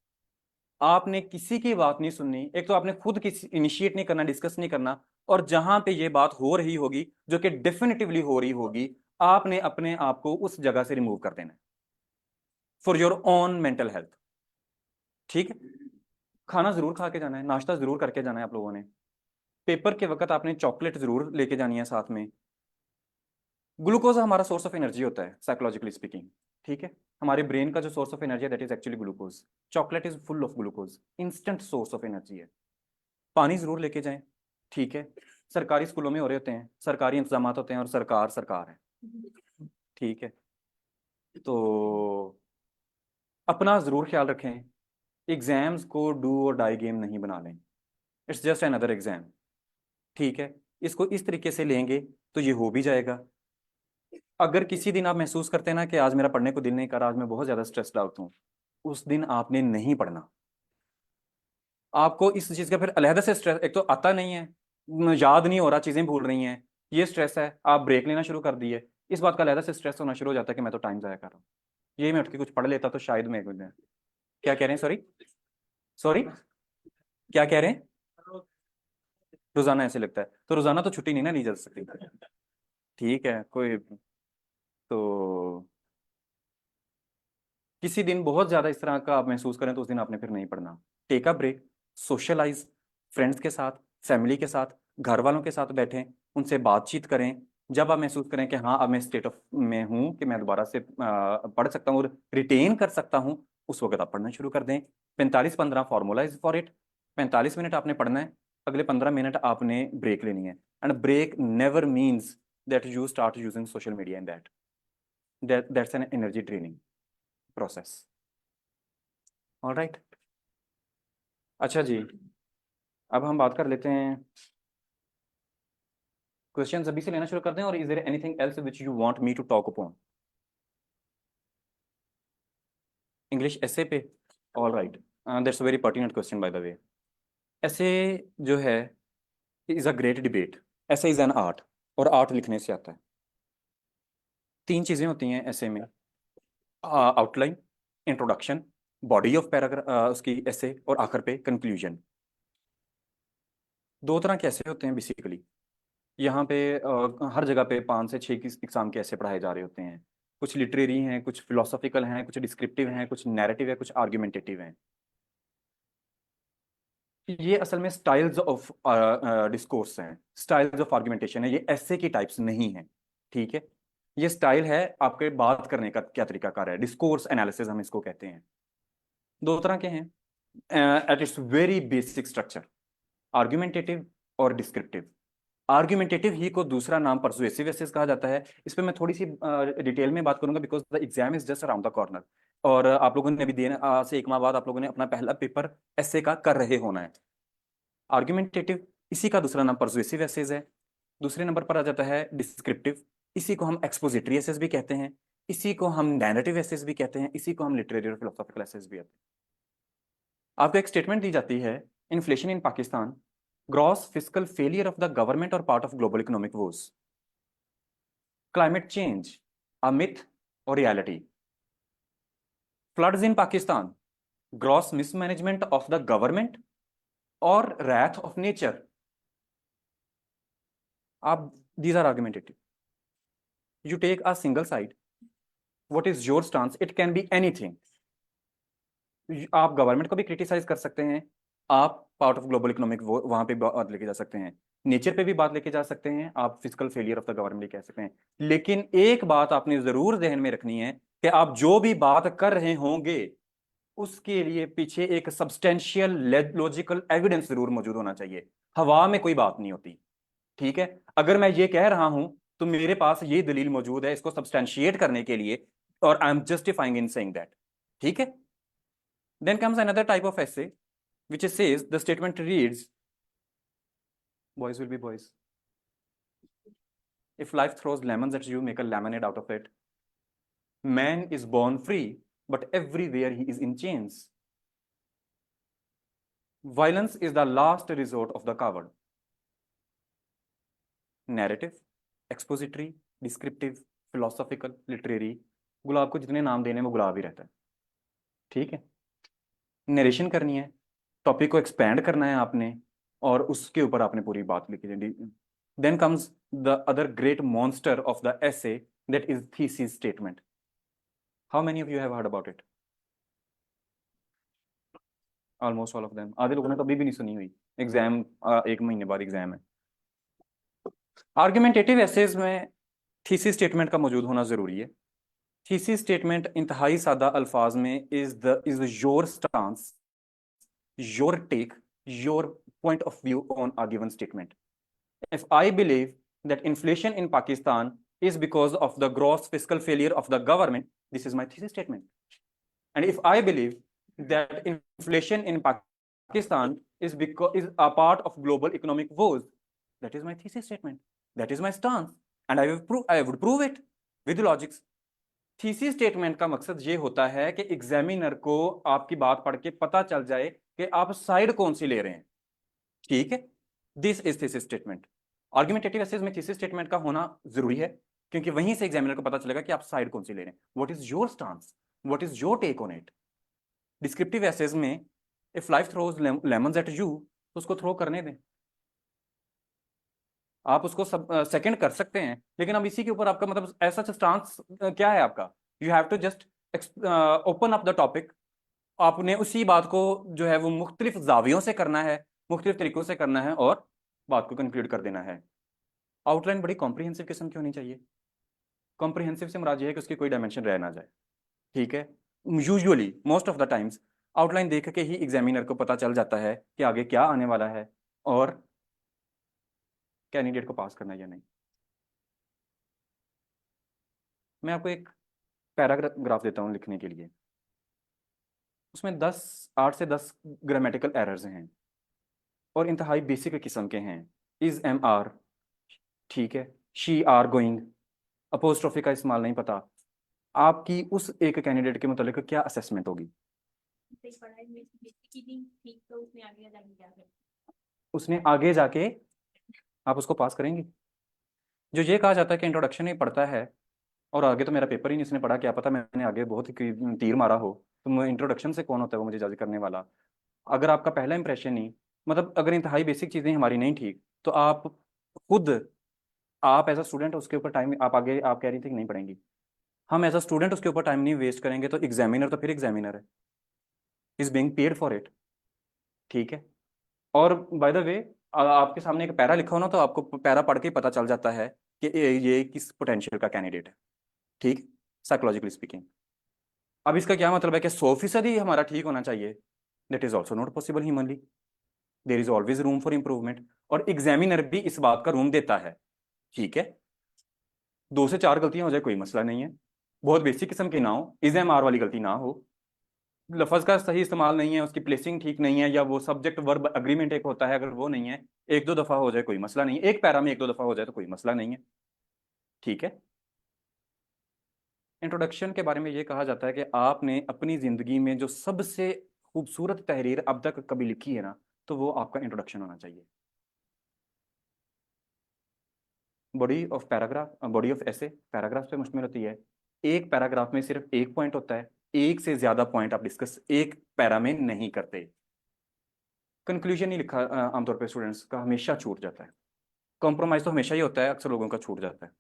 आपने किसी की बात नहीं सुननी, एक तो आपने खुद किसी इनिशिएट नहीं करना, डिस्कस नहीं करना। और जहां पे ये बात हो रही होगी, जो कि डेफिनेटिवली हो रही होगी, आपने अपने आप को उस जगह से रिमूव कर देना है for your own mental health. ठीक है, खाना जरूर खा के जाना है, नाश्ता जरूर करके जाना है आप लोगों ने। पेपर के वक्त आपने चॉकलेट जरूर लेके जानी है साथ में। ग्लूकोज हमारा सोर्स ऑफ एनर्जी होता है साइकोलॉजिकली स्पीकिंग। ठीक है, हमारे ब्रेन का जो सोर्स ऑफ एनर्जी है that is actually glucose. Chocolate is full of glucose, instant source of energy है। पानी जरूर लेके जाएं। ठीक है, सरकारी स्कूलों में हो रहे होते हैं, सरकारी इंतजाम होते हैं और सरकार सरकार है। ठीक है, तो अपना जरूर ख्याल रखें। एग्जाम्स को डू और डाई गेम नहीं बना लें। It's just another exam. ठीक है, इसको इस तरीके से लेंगे तो ये हो भी जाएगा। अगर किसी दिन आप महसूस करते हैं ना कि आज मेरा पढ़ने को दिल नहीं कर रहा, आज मैं बहुत ज्यादा स्ट्रेस्ड आउट हूँ, उस दिन आपने नहीं पढ़ना। आपको इस चीज का फिर अलहदा से स्ट्रेस, एक तो आता नहीं है, याद नहीं हो रहा, चीजें भूल रही हैं, ये स्ट्रेस है, आप ब्रेक लेना शुरू कर दिए, इस बात का अलहदा से स्ट्रेस होना शुरू हो जाता है कि मैं तो टाइम जाया कर रहा हूँ। ये मैं उठ के कुछ पढ़ लेता तो शायद मैं कुछ। क्या कह रहे हैं? सॉरी, सॉरी, क्या कह रहे हैं? रोजाना ऐसे लगता है तो रोजाना तो छुट्टी नहीं ना ली जा सकती। ठीक है, कोई तो किसी दिन बहुत ज्यादा इस तरह का आप महसूस करें तो उस दिन आपने फिर नहीं पढ़ना। Take a break, socialise, friends के साथ, फैमिली के साथ, घर वालों के साथ बैठें, उनसे बातचीत करें। जब आप महसूस करें कि हाँ अब मैं स्टेट ऑफ में हूँ कि मैं दोबारा से पढ़ सकता हूँ और रिटेन कर सकता हूँ, उस वक्त आप पढ़ना शुरू कर दें। 45-15 formula is for it. 45 minute आपने पढ़ना है, अगले 15 मिनट आपने ब्रेक लेनी है। And break never means that you start using social media in that's an energy draining process. Alright, अच्छा जी, अब हम बात कर लेते हैं। क्वेश्चंस अभी से लेना शुरू कर दें और is there anything else which you want me to talk upon? English essay पे? All right, that's a very pertinent question by the way. Essay जो है is a great debate. Essay is an art और art लिखने से आता है। 3 चीजें होती हैं ऐसे में: outline, introduction, body of paragraph उसकी ऐसे, और आखिर पे कंक्लूजन। 2 तरह के ऐसे होते हैं बेसिकली। यहाँ पे हर जगह पे 5 से 6 एग्जाम के ऐसे पढ़ाए जा रहे होते हैं। कुछ लिटरेरी हैं, कुछ फिलोसॉफिकल हैं, कुछ डिस्क्रिप्टिव हैं, कुछ नैरेटिव है, कुछ आर्ग्यूमेंटेटिव हैं। ये असल में स्टाइल्स ऑफ डिस्कोर्स हैं, स्टाइल्स ऑफ आर्गुमेंटेशन है, ये ऐसे की टाइप्स नहीं है। ठीक है, ये स्टाइल है आपके बात करने का क्या तरीकाकार है, डिस्कोर्स एनालिसिस हम इसको कहते हैं। दो तरह के हैं at its very basic structure, argumentative और डिस्क्रिप्टिव। आर्गुमेंटेटिव ही को दूसरा नाम परसुएसिव एसेस कहा जाता है। इस पे मैं थोड़ी सी डिटेल में बात करूंगा because the exam is just around the corner, और आप लोगों ने अभी देना से एक माह बाद आप लोगों ने अपना पहला पेपर ऐसे का कर रहे होना है। आर्ग्यूमेंटेटिव, इसी का दूसरा नाम परसुएसिव एसेज है। दूसरे नंबर पर आ जाता है डिस्क्रिप्टिव, इसी को हम एक्सपोजिटरी एसेज भी कहते हैं, इसी को हम नैरेटिव एसेज भी कहते हैं, इसी को हम लिटरेरी और फिलोसॉफिकल एसेज भी कहते हैं। आपको एक स्टेटमेंट दी जाती है, inflation in Pakistan, gross fiscal failure of the government और part of global economic woes, climate change a myth और reality, floods in Pakistan, gross mismanagement of the government और रैथ ऑफ नेचर। आप, these are argumentative. You take a single side. What is your stance? It can be anything. आप government को भी criticise कर सकते हैं, आप पार्ट ऑफ ग्लोबल इकोनॉमिक वहां पे बात लेके जा सकते हैं, नेचर पे भी बात लेके जा सकते हैं, आप physical failure of the government कह सकते हैं। लेकिन एक बात आपने जरूर जहन में रखनी है कि आप जो भी बात कर रहे होंगे उसके लिए पीछे एक सब्सटेंशियल लॉजिकल एविडेंस जरूर मौजूद होना चाहिए। हवा में कोई बात नहीं होती। ठीक है, अगर मैं ये कह रहा हूं तो मेरे पास ये दलील मौजूद है इसको सब्सटेंशिएट करने के लिए, और I am justifying in saying that. ठीक है, then comes another type of essay which says the statement reads, boys will be boys, if life throws lemons at you, make a lemonade out of it. Man is born free but everywhere he is in chains. Violence is the last resort of the coward. Narrative, expository, descriptive, philosophical, literary, गुलाब को जितने नाम देने वो गुलाब ही रहता है। ठीक है, narration करनी है, टॉपिक को एक्सपैंड करना है आपने, और उसके ऊपर आपने पूरी बात लिखी है। Then comes the other great monster of the essay, that is thesis statement. How many of you have heard about it? Almost all of them. आधे लोगों ने कभी भी नहीं सुनी हुई। एग्जाम एक महीने बाद एग्जाम है। आर्गुमेंटेटिव एसेज में थीसिस स्टेटमेंट का मौजूद होना जरूरी है। थीसिस स्टेटमेंट इंतहाई सादा अल्फाज में is your stance, your take, your point of view on a given statement. If I believe that inflation in Pakistan is because of the gross fiscal failure of the government, this is my thesis statement. And if I believe that inflation in Pakistan is a part of global economic woes, that is my thesis statement. That is my stance. And I would prove it with logics. Thesis statement का मकसद ये होता है कि examiner को आपकी बात पढ़ के पता चल जाए कि आप साइड कौन सी ले रहे हैं। ठीक है, this is thesis statement. Argumentative essays में थीसिस स्टेटमेंट का होना जरूरी है क्योंकि वहीं से एग्जामिनर को पता चलेगा कि आप साइड कौन सी ले रहे हैं, what is your stance, what is your take on it. Descriptive essays में if life throws lemons at you, तो उसको थ्रो करने दें, आप उसको सब सेकंड कर सकते हैं, लेकिन अब इसी के ऊपर आपका मतलब ऐसा स्टांस क्या है आपका? You have to just open up the topic. आपने उसी बात को जो है वो मुख्तलिफ जावियों से करना है, मुख्तलिफ तरीकों से करना है और बात को कंक्लूड कर देना है। आउटलाइन बड़ी कॉम्प्रिहेंसिव किस्म की होनी चाहिए। कॉम्प्रिहेंसिव से मुराद ये है कि उसकी कोई डायमेंशन रह ना जाए। ठीक है, usually most of the times outline देख के ही एग्जामिनर को पता चल जाता है कि आगे क्या आने वाला है और कैंडिडेट को पास करना है या नहीं। मैं आपको एक पैराग्राफ देता हूँ लिखने के लिए, उसमें 8 से 10 ग्रामेटिकल एरर्स हैं और इंतहाई बेसिक किस्म के हैं। इज एम आर, ठीक है, शी आर गोइंग, अपोस्ट्रोफी का इस्तेमाल नहीं पता। आपकी उस एक कैंडिडेट के मुतालिक क्या असेसमेंट होगी? उसने आगे जाके आप उसको पास करेंगे? जो ये कहा जाता है कि इंट्रोडक्शन ही पढ़ता है और आगे तो मेरा पेपर ही नहीं उसने पढ़ा, क्या पता मैंने आगे बहुत ही तीर मारा हो, तो इंट्रोडक्शन से कौन होता है वो मुझे जज करने वाला? अगर आपका पहला इंप्रेशन ही मतलब अगर इंतहाई बेसिक चीज़ें हमारी नहीं ठीक, तो आप खुद आप एज अ स्टूडेंट उसके ऊपर टाइम आप आगे आप कह रही थी कि नहीं पढ़ेंगी। हम एज अ स्टूडेंट उसके ऊपर टाइम नहीं वेस्ट करेंगे, तो एग्जामिनर तो फिर एग्जामिनर है, is being paid for it. ठीक है। और बाय द वे, आपके सामने एक पैरा लिखा हो ना, तो आपको पैरा पढ़ के ही पता चल जाता है कि ये किस पोटेंशियल का कैंडिडेट है। ठीक, साइकोलॉजिकली स्पीकिंग। अब इसका क्या मतलब है कि 100% ही हमारा ठीक होना चाहिए? That is also not possible humanly. There is always room for improvement, और एग्जामिनर भी इस बात का रूम देता है। ठीक है, 2 से 4 गलतियां हो जाए कोई मसला नहीं है, बहुत बेसिक किस्म की ना हो, इज एम आर वाली गलती ना हो, लफज का सही इस्तेमाल नहीं है, उसकी प्लेसिंग ठीक नहीं है, या वो सब्जेक्ट वर्ब अग्रीमेंट एक होता है, अगर वो नहीं है, 1-2 दफा हो जाए कोई मसला नहीं है, एक पैरा में 1-2 दफा हो जाए तो कोई मसला नहीं है। ठीक है। इंट्रोडक्शन के बारे में ये कहा जाता है कि आपने अपनी जिंदगी में जो सबसे खूबसूरत तहरीर अब तक कभी लिखी है ना, तो वो आपका इंट्रोडक्शन होना चाहिए। बॉडी ऑफ ऐसे पैराग्राफ पे मुश्तमिल होती है। एक पैराग्राफ में सिर्फ एक पॉइंट होता है, एक से ज्यादा पॉइंट आप डिस्कस एक पैरा में नहीं करते। कंक्लूजन ही लिखा आमतौर पे स्टूडेंट्स का हमेशा छूट जाता है। कॉम्प्रोमाइज तो हमेशा ही होता है, अक्सर लोगों का छूट जाता है।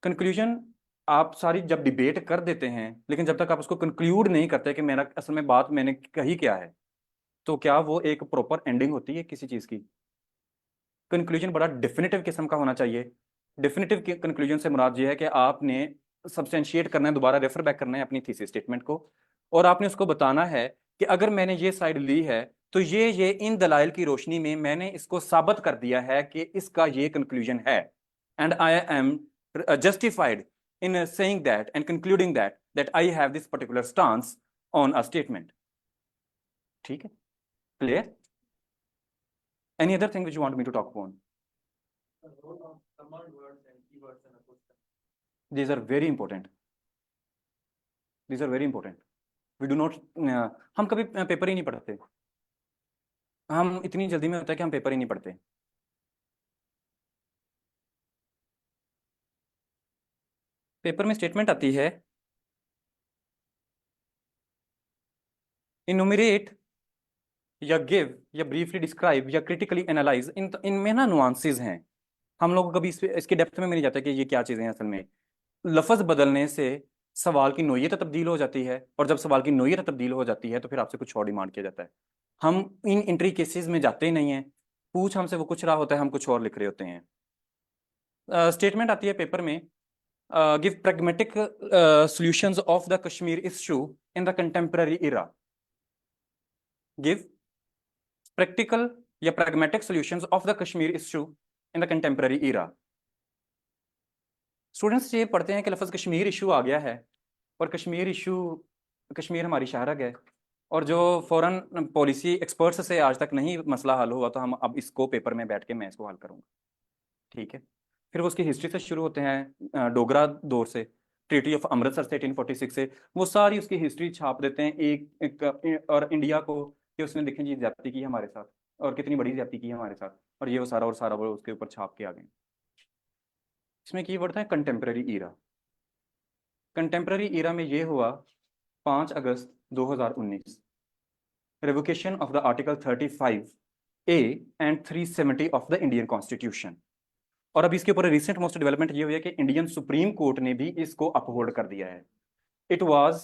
कंक्लूजन आप सारी जब डिबेट कर देते हैं, लेकिन जब तक आप उसको कंक्लूड नहीं करते कि मेरा असल में बात मैंने कही क्या है, तो क्या वो एक प्रॉपर एंडिंग होती है किसी चीज की? कंक्लूजन बड़ा डिफिनेटिव किस्म का होना चाहिए। डिफिनेटिव कंक्लूजन से मुराद ये है कि आपने सब्सटेंशिएट करना है, दोबारा रेफर बैक करना है अपनी थीसिस स्टेटमेंट को, और आपने उसको बताना है कि अगर मैंने ये साइड ली है, तो ये इन दलाइल की रोशनी में मैंने इसको साबित कर दिया है कि इसका ये कंक्लूजन है, and I am justified in saying that and concluding that I have this particular stance on a statement. ठीक है, clear? Any other thing which you want me to talk upon? The role of command words and keywords in a question. These are very important. These are very important. We do not हम कभी paper ही नहीं पढ़ते, हम इतनी जल्दी में होता है कि हम पेपर ही नहीं पढ़ते। पेपर में स्टेटमेंट आती है, इनुमरेट या गिव या ब्रीफली डिस्क्राइब या क्रिटिकली एनालाइज, इनमें ना नुआंसेस हैं। हम लोग कभी इसके डेप्थ में नहीं जाते कि ये क्या चीजें हैं असल में। लफ्ज बदलने से सवाल की नोयत तब्दील हो जाती है, और जब सवाल की नोयत तब्दील हो जाती है तो फिर आपसे कुछ और डिमांड किया जाता है। हम इन इंट्री केसेस में जाते ही नहीं है, पूछ हमसे वो कुछ रहा होता है, हम कुछ और लिख रहे होते हैं। स्टेटमेंट आती है पेपर में, give pragmatic solutions of the Kashmir issue in the contemporary era. Give practical या pragmatic solutions of the Kashmir issue in the contemporary era. Students ये पढ़ते हैं कि लफ्ज़ कश्मीर इशू आ गया है, और कश्मीर इशू, कश्मीर हमारी शहरग है, और जो फॉरेन पॉलिसी एक्सपर्ट्स से आज तक नहीं मसला हल हुआ, तो हम अब इसको पेपर में बैठ के मैं इसको हल करूँगा। ठीक है। फिर वो उसकी हिस्ट्री से शुरू होते हैं, डोगरा दौर से, ट्रीटी ऑफ अमृतसर से 1846 से, वो सारी उसकी हिस्ट्री छाप देते हैं और इंडिया को, कि उसने देखें जी ज्यादती की है हमारे साथ, और कितनी बड़ी ज्यादती की है हमारे साथ, और ये वो सारा वो उसके ऊपर छाप के आ गए। इसमें की वर्ड था कंटेम्प्रेरी ईरा। कंटेम्प्रेरी ईरा में ये हुआ 5 अगस्त 2019, revocation of the article 35A and 370 of the Indian Constitution। और अब इसके ऊपर रिसेंट मोस्ट डेवलपमेंट ये हुई है कि इंडियन सुप्रीम कोर्ट ने भी इसको अपहोल्ड कर दिया है। It was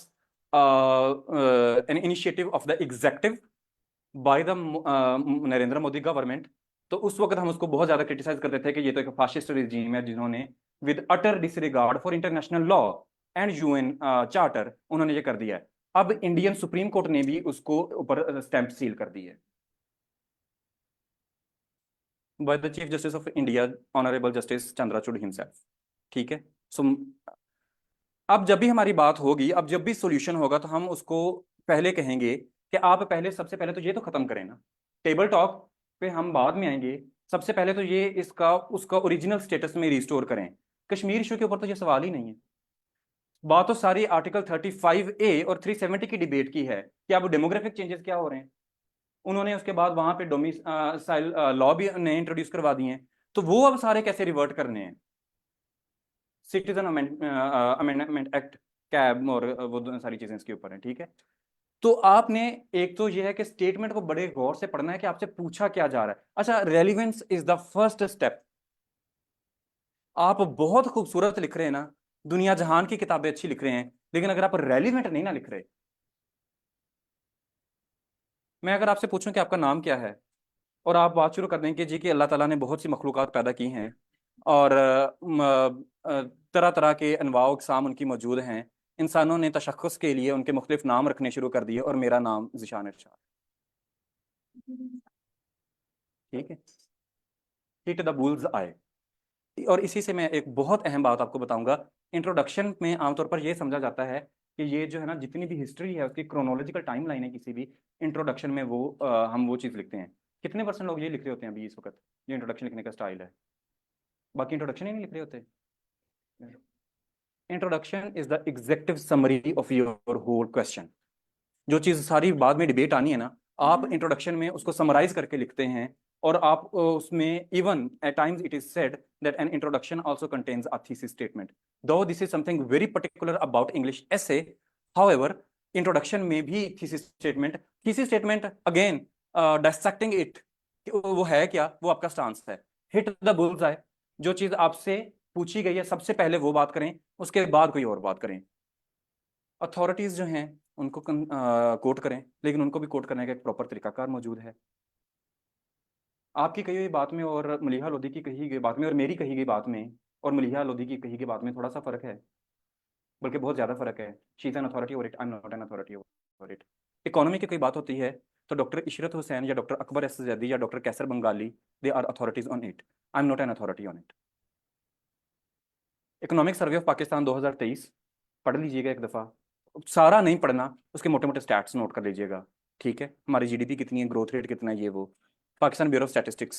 an initiative of the adjective by the Narendra Modi government. तो उस वक्त हम उसको बहुत ज्यादा क्रिटिसाइज करते थे कि ये तो एक फाशिस्ट रिजीम है, जिन्होंने with utter disregard for international law and UN charter उन्होंने ये कर दिया है। अब इंडियन सुप्रीम कोर्ट ने भी उसको ऊपर स्टैंप सील कर दी है, by the chief justice of India honourable justice Chandrachud himself. ठीक है। सो अब जब भी हमारी बात होगी, अब जब भी सॉल्यूशन होगा, तो हम उसको पहले कहेंगे कि आप पहले, सबसे पहले तो ये तो खत्म करें ना, टेबल टॉक पे हम बाद में आएंगे। सबसे पहले तो ये इसका उसका ओरिजिनल स्टेटस में रिस्टोर करें। कश्मीर इशू के ऊपर तो ये सवाल ही नहीं है। बात तो सारी आर्टिकल 35A और 370 की डिबेट की है कि अब डेमोग्राफिक चेंजेस क्या हो रहे हैं। उन्होंने उसके बाद वहां पे डोमिसाइल लॉ भी नए इंट्रोड्यूस करवा दिए हैं, तो वो अब सारे कैसे रिवर्ट करने हैं? सिटीजन अमेंडमेंट एक्ट, कैब, और वो सारी चीजें इसके ऊपर है। ठीक है। तो आपने, एक तो ये है कि स्टेटमेंट को बड़े गौर से पढ़ना है कि आपसे पूछा क्या जा रहा है। अच्छा, relevance is the first step. आप बहुत खूबसूरत लिख रहे हैं ना, दुनिया जहान की किताबें अच्छी लिख रहे हैं, लेकिन अगर आप रेलिवेंट नहीं ना लिख रहे। मैं अगर आपसे पूछूं कि आपका नाम क्या है, और आप बात शुरू कर दें कि जी कि अल्लाह ताला ने बहुत सी मखलूक़ात पैदा की हैं, और तरह तरह के अनवाउ अक़साम उनकी मौजूद हैं, इंसानों ने तशख़्ख़ुस के लिए उनके मुख्तलिफ नाम रखने शुरू कर दिए, और मेरा नाम ज़ीशान इरशाद। ठीक है, हिट द बुल्स आए। और इसी से मैं एक बहुत अहम बात आपको बताऊंगा। इंट्रोडक्शन में आमतौर पर यह समझा जाता है कि ये जो है ना, जितनी भी हिस्ट्री है उसकी क्रोनोलॉजिकल टाइम लाइन है किसी भी इंट्रोडक्शन में, वो हम वो चीज़ लिखते हैं। कितने परसेंट लोग ये लिख रहे होते हैं अभी इस वक्त, जो इंट्रोडक्शन लिखने का स्टाइल है? बाकी इंट्रोडक्शन ही नहीं लिख रहे होते। Introduction is the executive summary of your whole question. जो चीज़ सारी बाद में डिबेट आनी है ना, आप इंट्रोडक्शन में उसको समराइज करके लिखते हैं। और आप उसमें even at times it is said that an introduction also contains a thesis statement, though this is something very particular about English essay. However, introduction में भी thesis statement again dissecting it, वो है क्या, वो आपका स्टांस है। Hit the bull's आई, जो चीज आपसे पूछी गई है सबसे पहले वो बात करें, उसके बाद कोई और बात करें। अथॉरिटीज जो हैं उनको कोट करें, लेकिन उनको भी कोट करने का एक प्रॉपर तरीकाकार मौजूद है। आपकी कही हुई बात में और मलिहा लोधी की कही गई बात में, और मेरी कही गई बात में और मलिहा लोधी की कही गई बात में थोड़ा सा फर्क है, बल्कि बहुत ज्यादा फर्क है। She is an authority over it, I am not an authority over it. Economy की कोई बात होती है तो डॉक्टर इशरत हुसैन या डॉक्टर अकबर एस जैदी या doctor Kaiser Bengali, they are authorities on it. I am not an authority on it. Economic survey of Pakistan 2023 पढ़ लीजिएगा एक दफ़ा, सारा नहीं पढ़ना, उसके मोटे मोटे स्टैट्स नोट कर लीजिएगा। ठीक है, हमारी जीडीपी कितनी है, ग्रोथ रेट कितना है, ये वो पाकिस्तान ब्यूरो ऑफ स्टैटिस्टिक्स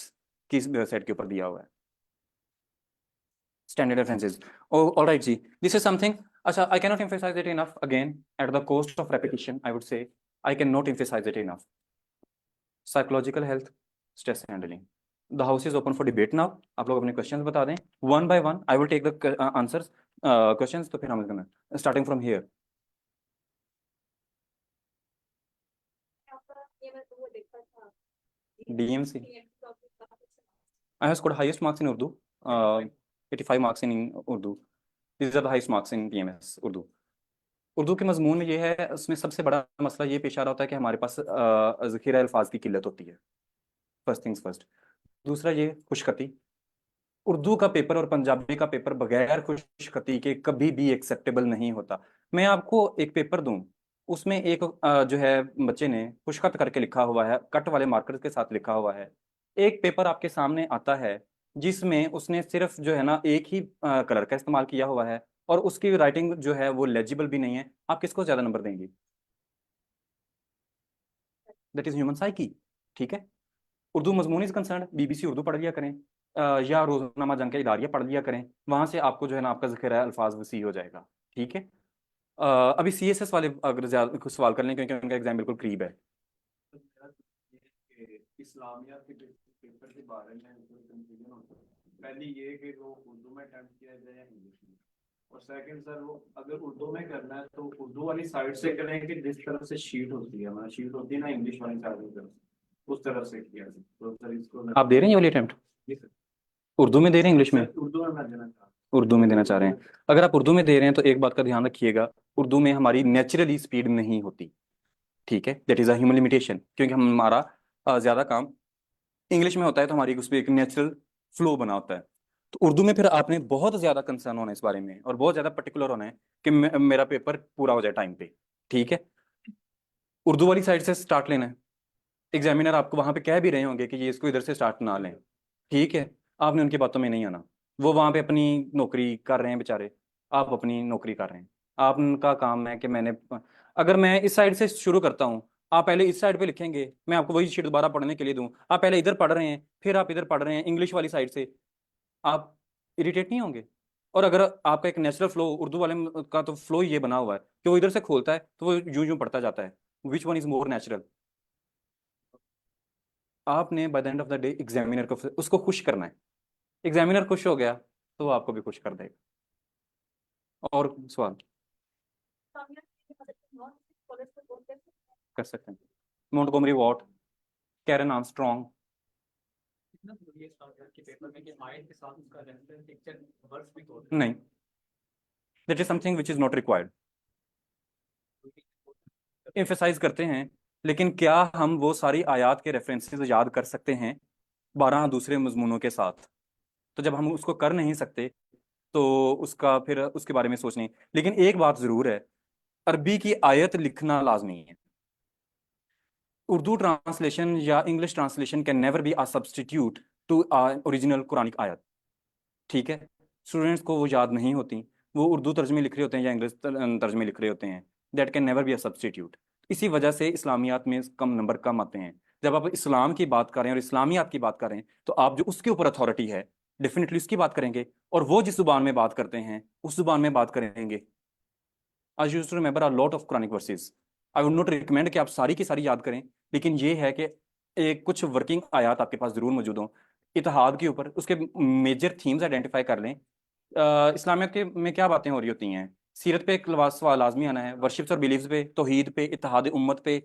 की इस वेबसाइट के ऊपर दिया हुआ है। स्टैंडर्ड रेफरेंसेस, ऑलराइट जी, दिस इज समथिंग। अच्छा, I can not emphasise it enough, again at the cost of repetition I would say, I can not emphasise it enough. Psychological health, stress handling. The house is open for debate now. आप लोग अपने questions बता दें one by one, I will take the answers questions, तो फिर हम starting from here. DMC, I have scored highest marks in Urdu, 85 marks in Urdu. These are the highest marks in PMS Urdu. Urdu के मजमून में ये है, उसमें सबसे बड़ा मसला ये पेश आ रहा होता है कि हमारे पास ज़ख़ीरा अल्फाज की किल्लत होती है, फर्स्ट थिंग्स फर्स्ट। दूसरा ये खुशखती, उर्दू का पेपर और पंजाबी का पेपर बगैर खुशखती के कभी भी एक्सेप्टेबल नहीं होता। मैं आपको एक पेपर दूं, उसमें एक जो है बच्चे ने खुशखत करके लिखा हुआ है, कट वाले मार्कर के साथ लिखा हुआ है। एक पेपर आपके सामने आता है जिसमें उसने सिर्फ जो है ना एक ही कलर का इस्तेमाल किया हुआ है, और उसकी राइटिंग जो है वो लेजिबल भी नहीं है, आप किसको ज्यादा नंबर देंगे? That is human psyche. ठीक है, उर्दू मजमून इज कंसर्न, BBC उर्दू पढ़ लिया करें, या रोजनामा जंग के इदारिया पढ़ लिया करें, वहां से आपको जो है ना आपका ज़ख़ीरा अल्फाज वसी हो जाएगा। ठीक है, अभी CSS वाले अगर ज्यादा कुछ सवाल कर लें, क्योंकि उनका एग्जाम बिल्कुल करीब है। इस्लामिया के पेपर के बारे में कंफ्यूजन होता है। पहली ये कि वो उर्दू में अटेम्प्ट किया जाए या इंग्लिश में, और सेकंड सर वो अगर उर्दू में करना है तो उर्दू वाली साइड से करें कि जिस तरफ से शीट होती है, हमारी शीट होती है ना इंग्लिश वाली साइड की तरफ, उस तरफ से किया जाए। तो सर इसको आप दे रहे हैं ये वाली अटेम्प्ट जी सर, उर्दू में दे रहे हैं, इंग्लिश में? उर्दू में मैं देना चाहता हूँ। उर्दू में देना चाह रहे हैं। अगर आप उर्दू में दे रहे हैं तो एक बात का ध्यान रखिएगा, उर्दू में हमारी नेचुरली स्पीड नहीं होती। ठीक है, that is a human limitation, क्योंकि हमारा ज्यादा काम इंग्लिश में होता है, तो हमारी उस पर एक नेचुरल फ्लो बना होता है। तो उर्दू में फिर आपने बहुत ज्यादा कंसर्न होना है इस बारे में, और बहुत ज्यादा पर्टिकुलर होना है कि मेरा पेपर पूरा हो जाए टाइम पे। ठीक है, उर्दू वाली साइड से स्टार्ट लेना है। एग्जामिनर आपको वहां पे कह भी रहे होंगे कि ये इसको इधर से स्टार्ट ना लें। ठीक है, आपने उनकी बातों में नहीं आना। वो वहां पे अपनी नौकरी कर रहे हैं बेचारे, आप अपनी नौकरी कर रहे हैं। आप उनका काम है कि मैंने, अगर मैं इस साइड से शुरू करता हूँ, आप पहले इस साइड पे लिखेंगे, मैं आपको वही शीट दोबारा पढ़ने के लिए दूं, आप पहले इधर पढ़ रहे हैं फिर आप इधर पढ़ रहे हैं इंग्लिश वाली साइड से, आप इरिटेट नहीं होंगे? और अगर आपका एक नेचुरल फ्लो, उर्दू वाले का तो फ्लो ये बना हुआ है कि वो इधर से खोलता है तो वो यूं यूं पढ़ता जाता है, which one is more natural? आपने by the end of the day examiner को उसको खुश करना है। एग्जामिनर खुश हो गया तो वो आपको भी खुश कर देगा। और सवाल कर सकते हैं? Montgomery Watt, Karen Armstrong. नहीं, that is something which is not required. Emphasise करते हैं, लेकिन क्या हम वो सारी आयात के रेफरेंसेस याद कर सकते हैं 12 दूसरे मजमूनों के साथ? तो जब हम उसको कर नहीं सकते तो उसका फिर उसके बारे में सोचने। लेकिन एक बात जरूर है, अरबी की आयत लिखना लाजमी है। उर्दू ट्रांसलेशन या English translation can never be a substitute to original Quranic आयत। ठीक है, स्टूडेंट्स को वो याद नहीं होती, वो उर्दू तर्जमे लिख रहे होते हैं या इंग्लिश तर्जमे लिख रहे होते हैं। That can never be a substitute. इसी वजह से इस्लामियात में कम नंबर कम आते हैं। जब आप इस्लाम की बात करें और इस्लामियात की बात करें, तो आप जो उसके ऊपर अथॉरिटी है डेफिनेटली उसकी बात करेंगे, और वो जिस जुबान में बात करते हैं उस जुबान में बात करेंगे। I use to remember a lot of Quranic verses. I would not recommend कि आप सारी की सारी याद करें, लेकिन ये है कि एक कुछ वर्किंग आयात आपके पास जरूर मौजूद हों इतिहाद के ऊपर, उसके मेजर थीम्स आइडेंटिफाई कर लें। इस्लामियत के में क्या बातें हो रही होती हैं, सीरत पे एक सवाल लाजमी आना है, वर्शिप्स और बिलीव्स पे, तौहीद पे, इत्तेहाद उम्मत पे,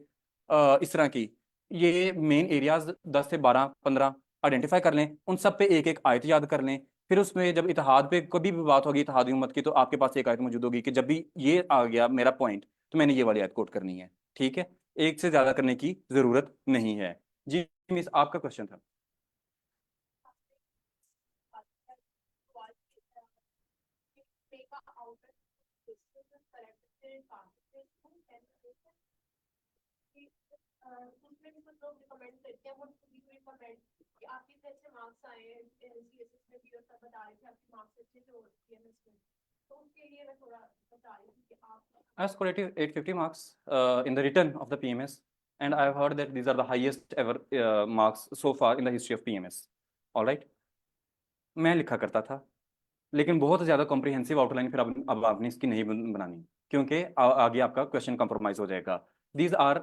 इस तरह की ये मेन एरियाज 10 से 12 15 आइडेंटिफाई कर लें। उन सब पे एक एक आयत याद कर लें। फिर उसमें जब इत्तेहाद पे कभी भी बात होगी इत्तेहादी उम्मत की, तो आपके पास एक आयत मौजूद होगी कि जब भी ये आ गया मेरा पॉइंट, तो मैंने ये वाली आयत कोट करनी है। ठीक है, एक से ज्यादा करने की जरूरत नहीं है। जी मिस, आपका क्वेश्चन था। उसमें भी कुछ लोग रिकमेंड करते हैं, वो भी रिकमेंड कि आपके इतने अच्छे मार्क्स आए हैं सीएसएस में भी, और सब बता रहे थे आपके मार्क्स अच्छे से हो रही है में, तो उसके लिए मैं थोड़ा बता रही थी कि आप I scored 850 marks in the written of the PMS, and I have heard that these are the highest ever marks so far in the history of PMS. All right, मैं लिखा करता था, लेकिन बहुत ज़्यादा कॉम्प्रिहेंसिव आउटलाइन फिर अब आपने इसकी नहीं बनानी, क्योंकि आगे आपका क्वेश्चन कंप्रोमाइज हो जाएगा। दीज आर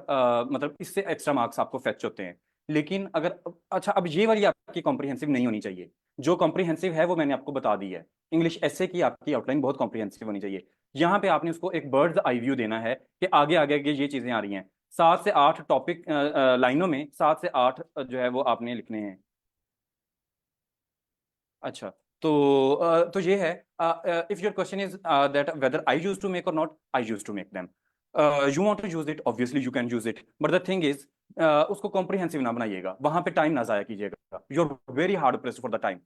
मतलब इससे एक्स्ट्रा मार्क्स आपको फेच होते हैं। लेकिन अगर अच्छा, अब ये वाली आपकी कॉम्प्रिहेंसिव नहीं होनी चाहिए। जो कॉम्प्रिहेंसिव है वो मैंने आपको बता दी है। इंग्लिश ऐसे की आपकी आउटलाइन बहुत कॉम्प्रिहेंसिव होनी चाहिए। यहाँ पे आपने उसको एक बर्ड्स आई व्यू देना है कि आगे आगे आगे ये चीज़ें आ रही हैं। 7 से 8 टॉपिक लाइनों में 7 से 8 जो है वो आपने लिखने हैं। अच्छा, तो ये है, if your question is that whether I use to make or not, I use to make them. You want to use it, obviously you can use it, but the thing is उसको comprehensive ना बनाइएगा, वहां पे time ना जाया कीजिएगा। You are very hard pressed for the time.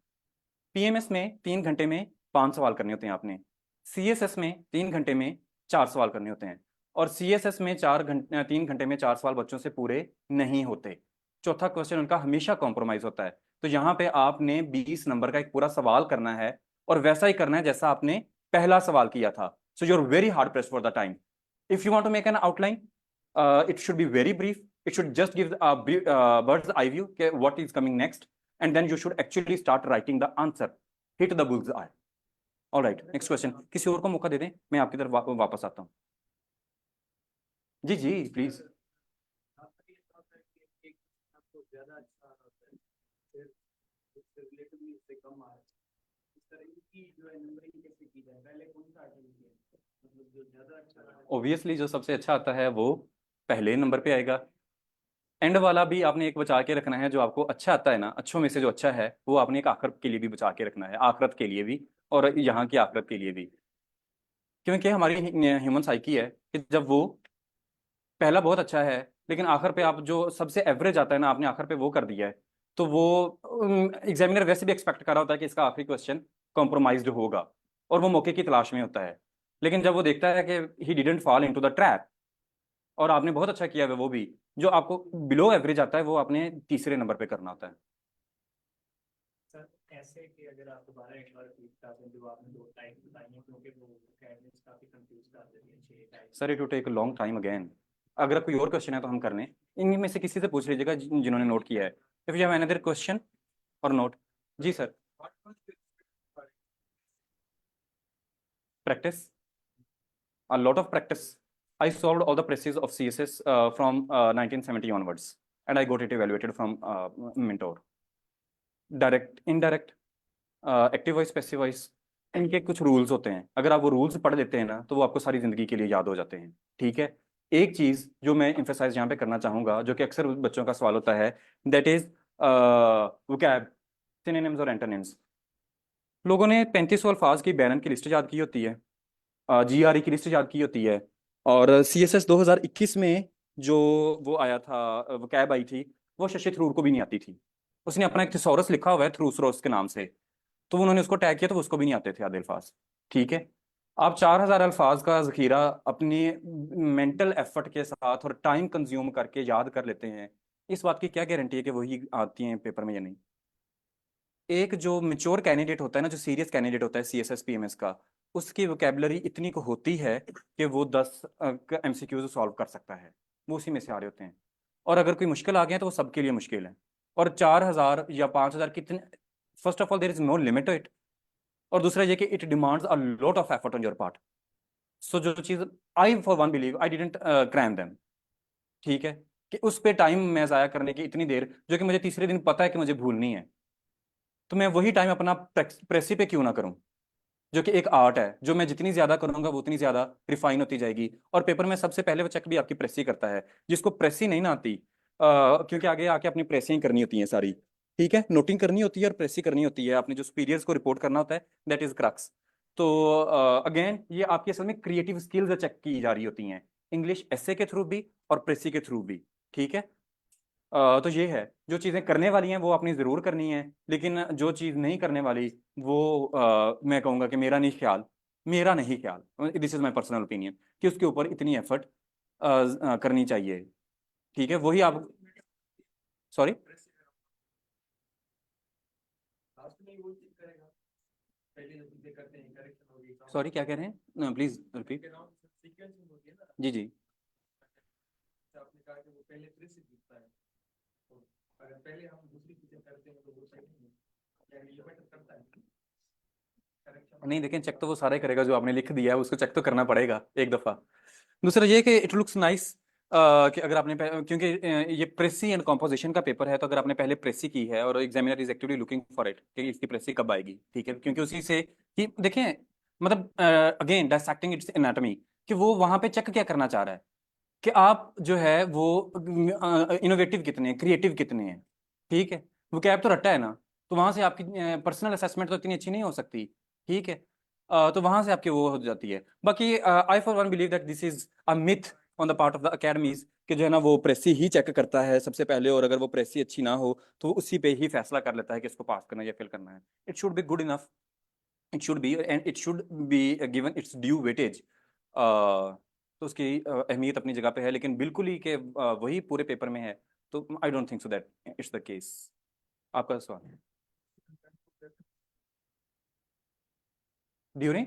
PMS में 3 घंटे में 5 सवाल करने होते हैं आपने, सीएसएस में 3 घंटे में 4 सवाल करने होते हैं, और सीएसएस में 3 घंटे में 4 सवाल बच्चों से पूरे नहीं होते। चौथा क्वेश्चन उनका हमेशा कॉम्प्रोमाइज होता है। तो यहाँ पे आपने 20 नंबर का एक पूरा सवाल करना है, और वैसा ही करना है जैसा आपने पहला सवाल किया था। So you are very hard pressed for the time. If you want to make an outline, it should be very brief. It should just give a bird's eye view okay, what is coming next, and then you should actually start writing the answer. Hit the bull's eye. All right, next question. किसी और को मौका दे दें, मैं आपकी तरफ वापस आता हूँ। जी जी प्लीज। आपको ज्यादा अच्छा होता है, फिर उससे रिलेटिवली उससे कम आ रहा है। इस तरह की जो है नंबरिंग कैसे की जाए, पहले कौन सा आइटम किया, मतलब जो ज्यादा अच्छा रहा है। ऑब्वियसली जो सबसे अच्छा आता है वो पहले नंबर पे आएगा। एंड वाला भी आपने एक बचा के रखना है, जो आपको अच्छा आता है ना, अच्छों में से जो अच्छा है वो आपने एक आखिरत के लिए भी बचा के रखना है, आखिरत के लिए भी और यहाँ की आखिरत के लिए भी। क्योंकि हमारी ह्यूमन साइकी है कि जब वो पहला बहुत अच्छा है, लेकिन आखिर पे आप जो सबसे एवरेज आता है ना, आपने आखिर पे वो कर दिया है, तो वो एग्जामिनर वैसे भी एक्सपेक्ट कर रहा होता है कि इसका आखिरी क्वेश्चन कॉम्प्रोमाइज्ड होगा, और वो मौके की तलाश में होता है। लेकिन जब वो देखता है कि he didn't fall into the trap, और आपने बहुत अच्छा किया है, वो भी जो आपको बिलो एवरेज आता है वो आपने तीसरे नंबर पे करना होता है। सर ऐसे कि अगर आप दोबारा एक बार रिपीट कर दें, जो आपने 2 टाइप बताई हैं, क्योंकि वो कैंडिडेट्स काफी कंफ्यूज कर देते हैं 6 type. Sir it will take long time again. अगर कोई और क्वेश्चन है तो हम कर लें, इनमें में से किसी से पूछ लीजिएगा जिन्होंने नोट किया है। If you have another question or note. जी sir. Practice, a lot of practice. I solved all the presses of CSS from 1970 onwards, and I got it evaluated from Mentor. Direct, indirect, active voice, passive voice, इनके कुछ rules होते हैं। अगर आप वो rules पढ़ लेते हैं ना, तो वो आपको सारी जिंदगी के लिए याद हो जाते हैं। ठीक है, एक चीज जो मैं एम्फेसाइज यहाँ पे करना चाहूंगा, जो कि अक्सर बच्चों का सवाल होता है, दैट इज वोकैब, सिनोनिम्स और एंटोनिम्स। लोगों ने 3500 अल्फाज की बैरन की लिस्ट याद की होती है, GRE की लिस्ट याद की होती है, और CSS 2021 में जो वो आया था, वो कैब आई थी, वो शशि थरूर को भी नहीं आती थी। उसने अपना एक थिसॉरस लिखा हुआ है थ्रूसरोस के नाम से, तो उन्होंने उसको टैग किया तो उसको भी नहीं आते थे आधे अल्फाज। ठीक है, आप 4000 अल्फाज का जखीरा अपनी मेंटल एफर्ट के साथ और टाइम कंज्यूम करके याद कर लेते हैं, इस बात की क्या गारंटी है कि वही आती हैं पेपर में या नहीं। एक जो मेच्योर कैंडिडेट होता है ना, जो सीरियस कैंडिडेट होता है CSS PMS का, उसकी वोकेबलरी इतनी को होती है कि वो 10 MCQs सॉल्व कर सकता है, वो उसी में से आ रहे होते हैं। और अगर कोई मुश्किल आ गया तो वो सबके लिए मुश्किल है। और 4000 या 5000 कितने, first of all there is no limit to it, और दूसरा ये कि it demands a lot of effort on your part. So जो चीज, I for one believe I didn't cram them, ठीक है, कि उस पे टाइम मैं जाया करने की इतनी देर, जो कि मुझे तीसरे दिन पता है कि मुझे भूलनी है, तो मैं वही टाइम अपना प्रेसी पे क्यों ना करूं, जो कि एक आर्ट है, जो मैं जितनी ज्यादा करूंगा वो उतनी ज्यादा रिफाइन होती जाएगी। और पेपर में सबसे पहले वो चेक भी आपकी प्रेसी करता है, जिसको प्रेसी नहीं ना आती, क्योंकि आगे आके अपनी प्रेसिंग करनी होती है सारी, ठीक है, नोटिंग करनी होती है और प्रेसी करनी होती है, आपने जो सुपीरियर्स को रिपोर्ट करना होता है, दैट इज क्रक्स। तो अगेन ये आपकी असल में क्रिएटिव स्किल्स चेक की जा रही होती हैं, इंग्लिश ऐसे के थ्रू भी और प्रेसी के थ्रू भी, ठीक है। तो ये है, जो चीज़ें करने वाली हैं वो आपने ज़रूर करनी है, लेकिन जो चीज़ नहीं करने वाली वो मैं कहूँगा कि मेरा नहीं ख्याल, this is my personal opinion, कि उसके ऊपर इतनी एफर्ट करनी चाहिए। ठीक है, वही आप, सॉरी लास्ट में वो चीज करेगा, पहले जो चीजें करते हैं करेक्शन होगी, सॉरी क्या कह रहे हैं, प्लीज़ रिपीट। सीक्वेंसिंग होती है ना, जी जी। जैसे आपने कहा कि वो पहले प्रेस दिखता है, तो अगर पहले हम दूसरी चीजें करते हैं तो वो सही नहीं है, यानी लिमिट करता है करेक्शन। नहीं देखें, चेक तो वो सारे करेगा, जो आपने लिख दिया है उसको चेक तो करना पड़ेगा एक दफ़ा। दूसरा ये कि इट लुक्स नाइस, कि अगर आपने क्योंकि ये प्रेसी एंड कॉम्पोजिशन का पेपर है, तो अगर आपने पहले प्रेसी की है और examiner is actively looking for it कि इसकी प्रेसी कब आएगी, ठीक है, क्योंकि उसी से कि देखें, मतलब अगेन डायसेक्टिंग इट्स एनाटॉमी, कि वो वहां पे चेक क्या करना चाह रहा है, कि आप जो है वो इनोवेटिव कितने हैं, क्रिएटिव कितने हैं, ठीक है। वो कैब तो रट्टा है ना, तो वहां से आपकी पर्सनल असेसमेंट तो इतनी अच्छी नहीं हो सकती, ठीक है। तो वहां से आपकी वो हो जाती है। बाकी I for one believe that this is a myth on the part of the academies, कि जो है ना वो प्रेसी ही चेक करता है सबसे पहले, और अगर वो प्रेसी अच्छी ना हो तो वो उसी पे ही फैसला कर लेता है कि इसको पास करना है या फेल करना है। It should be good enough, it should be and it should be given it's due weightage. तो उसकी अहमियत अपनी जगह पे है, लेकिन बिल्कुल ही कि वही पूरे पेपर में है, तो I don't think so that it's the case. आपका सवाल ड्यूरिंग,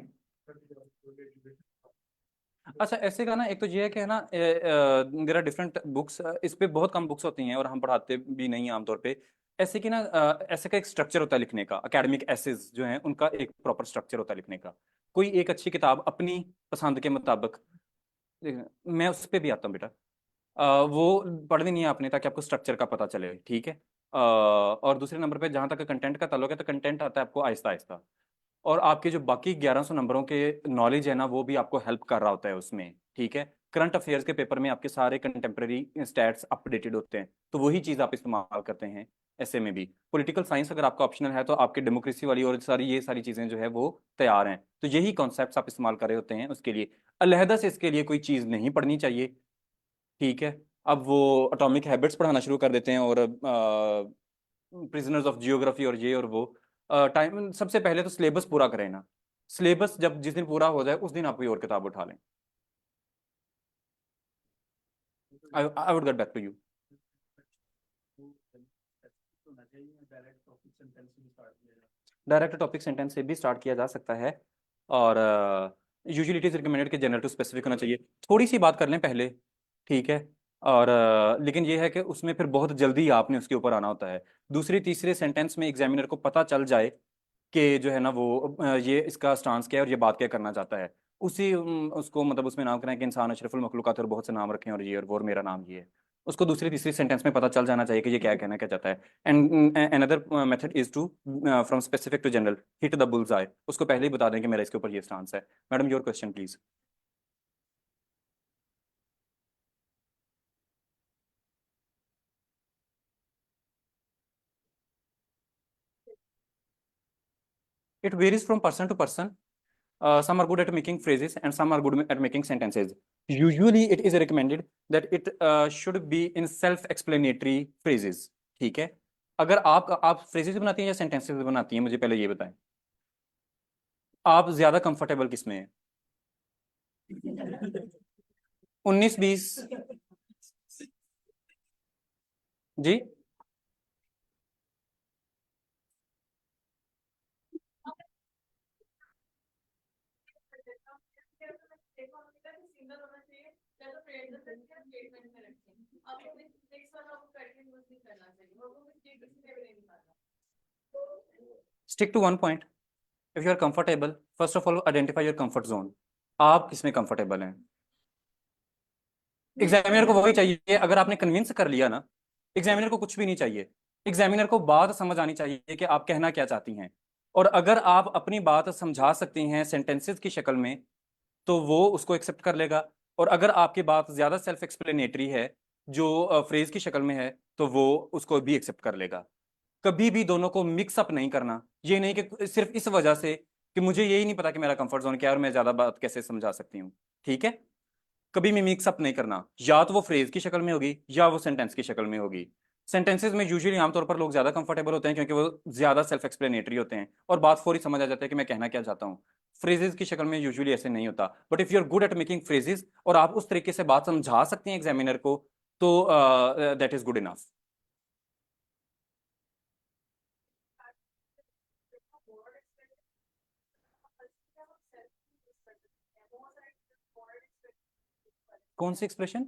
अच्छा ऐसे का ना, एक तो ये है कि है ना, देर आर डिफरेंट बुक्स, इस पे बहुत कम बुक्स होती हैं और हम पढ़ाते भी नहीं हैं आमतौर पे। ऐसे की ना, ऐसे का एक स्ट्रक्चर होता है लिखने का, एकेडमिक एसेज जो हैं उनका एक प्रॉपर स्ट्रक्चर होता है लिखने का। कोई एक अच्छी किताब अपनी पसंद के मुताबिक, मैं उस पे भी आता हूँ बेटा, वो पढ़नी नहीं है आपने, ताकि आपको स्ट्रक्चर का पता चले, ठीक है। और दूसरे नंबर पे जहाँ तक कंटेंट का ताल्लुक है, तो कंटेंट आता है आपको आहिस्ता आहिस्ता, और आपके जो बाकी 1100 नंबरों के नॉलेज है ना, वो भी आपको हेल्प कर रहा होता है उसमें, ठीक है। करंट अफेयर्स के पेपर में आपके सारे कंटेम्प्रेरी स्टैट्स अपडेटेड होते हैं, तो वही चीज़ आप इस्तेमाल करते हैं ऐसे में भी। पॉलिटिकल साइंस अगर आपका ऑप्शनल है, तो आपके डेमोक्रेसी वाली और सारी ये सारी चीज़ें जो है वो तैयार हैं, तो यही कॉन्सेप्ट्स आप इस्तेमाल कर रहे होते हैं उसके लिए। अलहदा से इसके लिए कोई चीज़ नहीं पढ़नी चाहिए, ठीक है। अब वो अटोमिक हैबिट्स पढ़ाना शुरू कर देते हैं, और प्रिजनर्स ऑफ जियोग्राफी और ये और वो। टाइम सबसे पहले तो सिलेबस पूरा करें ना, सिलेबस जब जिस दिन पूरा हो जाए उस दिन आप कोई और किताब उठा लें। I would get back to you. Direct topic sentence से भी स्टार्ट किया जा सकता है, और यूजुअली इट इज रिकमेंडेड कि जनरल टू स्पेसिफिक होना चाहिए। थोड़ी सी बात कर लें पहले, ठीक है। और लेकिन ये है कि उसमें फिर बहुत जल्दी आपने उसके ऊपर आना होता है। दूसरी तीसरे सेंटेंस में एग्जामिनर को पता चल जाए कि जो है ना वो ये इसका स्टांस क्या है और ये बात क्या करना चाहता है, उसी उसको मतलब उसमें नाम करें कि इंसान अशरफुल मखलूक़ात है, और बहुत से नाम रखें, और मेरा नाम ये है, उसको दूसरी तीसरी सेंटेंस में पता चल जाना चाहिए कि ये क्या कहना क्या चाहता है। And another method is to from specific to general hit the bull's eye, उसको पहले ही बता दें कि मेरा इसके ऊपर ये स्टांस है। Madam your question please. It varies from person to person, some are good at making phrases and some are good at making sentences. Usually it is recommended that it should be in self-explanatory phrases. ठीक है, अगर आप phrases बनाती हैं या sentences बनाती हैं, मुझे पहले ये बताएं, आप ज्यादा कंफर्टेबल किस में हैं? 19-20 जी? Stick to one point. If you are comfortable, first of all identify your comfort zone. आप किसमें कंफर्टेबल हैं? एग्जामिनर को वही चाहिए, अगर आपने कन्विंस कर लिया ना, एग्जामिनर को कुछ भी नहीं चाहिए। एग्जामिनर को बात समझ आनी चाहिए कि आप कहना क्या चाहती हैं, और अगर आप अपनी बात समझा सकती हैं सेंटेंसेस की शक्ल में तो वो उसको एक्सेप्ट कर लेगा, और अगर आपकी बात ज्यादा सेल्फ एक्सप्लेनेटरी है जो फ्रेज की शक्ल में है तो वो उसको भी एक्सेप्ट कर लेगा। कभी भी दोनों को मिक्स अप नहीं करना। ये नहीं कि सिर्फ इस वजह से कि मुझे यही नहीं पता कि मेरा कंफर्ट जोन क्या है और मैं ज्यादा बात कैसे समझा सकती हूँ। ठीक है, कभी भी मिक्स अप नहीं करना, या तो वो फ्रेज की शक्ल में होगी या वो सेंटेंस की शक्ल में होगी। सेंटेंसेस में यूजुअली आमतौर पर लोग ज्यादा कंफर्टेबल होते हैं क्योंकि वो ज्यादा सेल्फ एक्सप्लेनेटरी होते हैं और बात फौरी समझ आ जाता है कि मैं कहना क्या चाहता हूँ। फ्रेजेस की शक्ल में यूजुअली ऐसे नहीं होता, but if you are good at making phrases और आप उस तरीके से बात समझा सकते हैं एग्जामिनर को, तो दैट इज गुड इनफ। कौन सी expression?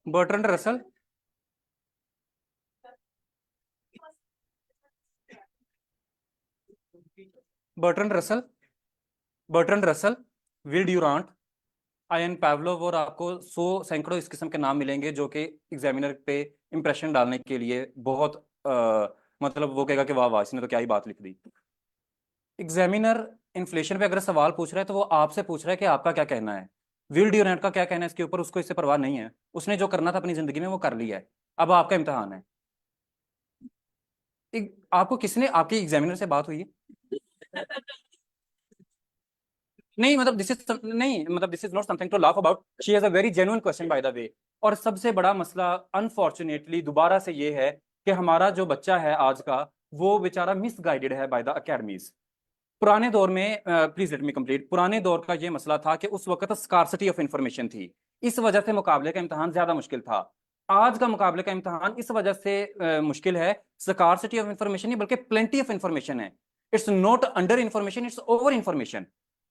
Bertrand Russell? Bertrand Russell, Bertrand Russell, Will Durant, Ivan Pavlov, और आपको सैकड़ों इस किस्म के नाम मिलेंगे जो कि एग्जामिनर पे इंप्रेशन डालने के लिए बहुत मतलब वो कहेगा कि वाह वाह इसने तो क्या ही बात लिख दी। एग्जामिनर इन्फ्लेशन पे अगर सवाल पूछ रहा है तो वो आपसे पूछ रहा है कि आपका क्या कहना है। विल ड्यूरेंट का क्या कहना है इसके ऊपर उसको इससे परवाह नहीं है, उसने जो करना था अपनी जिंदगी में वो कर लिया है, अब आपका इम्तिहान है। आपको किसने, आपके एग्जामिनर से बात हुई है? नहीं मतलब दिस इज नहीं मतलब this is not something to laugh about, she has a very genuine question by the way. और सबसे बड़ा मसला अनफॉर्चुनेटली दोबारा से ये है कि हमारा जो बच्चा है आज का, वो बेचारा मिसगाइडेड है बाय द अकेडमीज। पुराने दौर में, प्लीज लेट मी कंप्लीट, पुराने दौर का ये मसला था कि उस वक्त स्कार्सिटी ऑफ इंफॉर्मेशन थी, इस वजह से मुकाबले का इम्तिहान ज्यादा मुश्किल था। आज का मुकाबले का इम्तिहान इस वजह से मुश्किल है, स्कार्सिटी ऑफ इंफॉर्मेशन नहीं बल्कि प्लेंटी ऑफ इंफॉर्मेशन है। It's not under information, it's over information.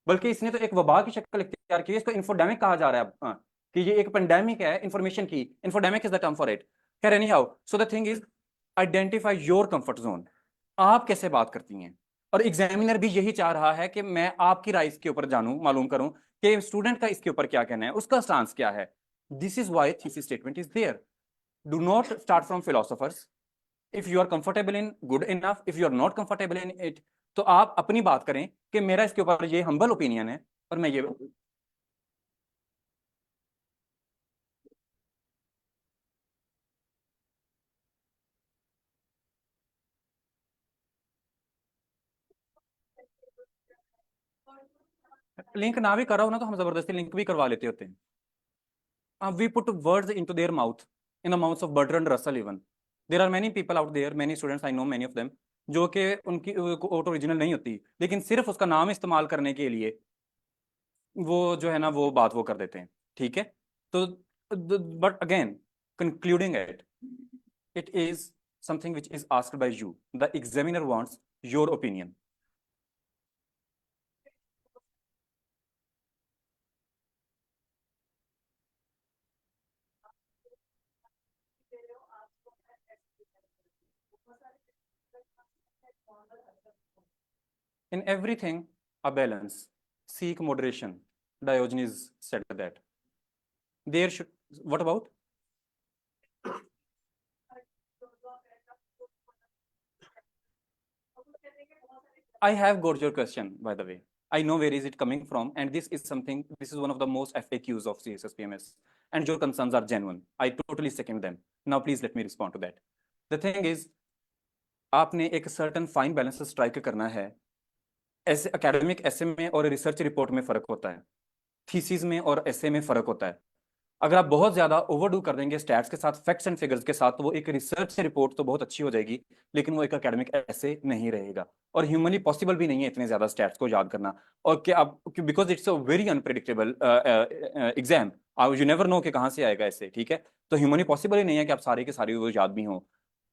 बल्कि इसने तो एक वबा की शक्ल इख्तियार की है, इसको इन्फोडेमिक कहा जा रहा है अब, कि ये एक पेंडेमिक है इंफॉर्मेशन की। Infodemic is the term for it. खैर anyhow, so the thing is identify your comfort zone. आप कैसे बात करती हैं, और एग्जामिनर भी यही चाह रहा है कि मैं आपकी राय इसके ऊपर जानूं, मालूम करूं कि स्टूडेंट का इसके ऊपर क्या कहना है, उसका स्टांस क्या है। This is why thesis statement is there. Do not start from philosophers. If you are comfortable in, good enough. If you are not comfortable in it, तो आप अपनी बात करें कि मेरा इसके ऊपर ये हम्बल ओपिनियन है और मैं ये। लिंक ना भी करा हो ना तो हम जबरदस्ती लिंक भी करवा लेते होते हैं। We put words into their mouth, in the mouths of Bertrand Russell even. There are many people out there, many students, I know many of them, जो कि उनकी कोट ओरिजिनल नहीं होती, लेकिन सिर्फ उसका नाम इस्तेमाल करने के लिए वो जो है ना वो बात वो कर देते हैं। ठीक है, तो but again concluding it, it is something which is asked by you. The examiner wants your opinion. In everything, a balance. Seek moderation. Diogenes said that. There should. What about? I have got your question, by the way. I know where is it coming from, and this is one of the most FAQs of CSSPMS, and your concerns are genuine. I totally second them. Now, please let me respond to that. The thing is, आपने एक certain fine balance strike करना है. ऐसे academic essay में और research report में फर्क होता है, thesis में और essay में फर्क होता है. अगर आप बहुत ज्यादा ओवरडू कर देंगे स्टैट्स के साथ, फैक्ट्स एंड फिगर्स के साथ, तो वो एक रिसर्च रिपोर्ट तो बहुत अच्छी हो जाएगी, लेकिन वो एक एकेडमिक ऐसे नहीं रहेगा, और ह्यूमनली पॉसिबल भी नहीं है इतने ज्यादा स्टैट्स को याद करना. और कि आप, because it's a very unpredictable exam, you never know कि कहाँ से आएगा ऐसे, ठीक है. तो ह्यूमनली पॉसिबल ही नहीं है कि आप सारे के सारे वो याद भी हों.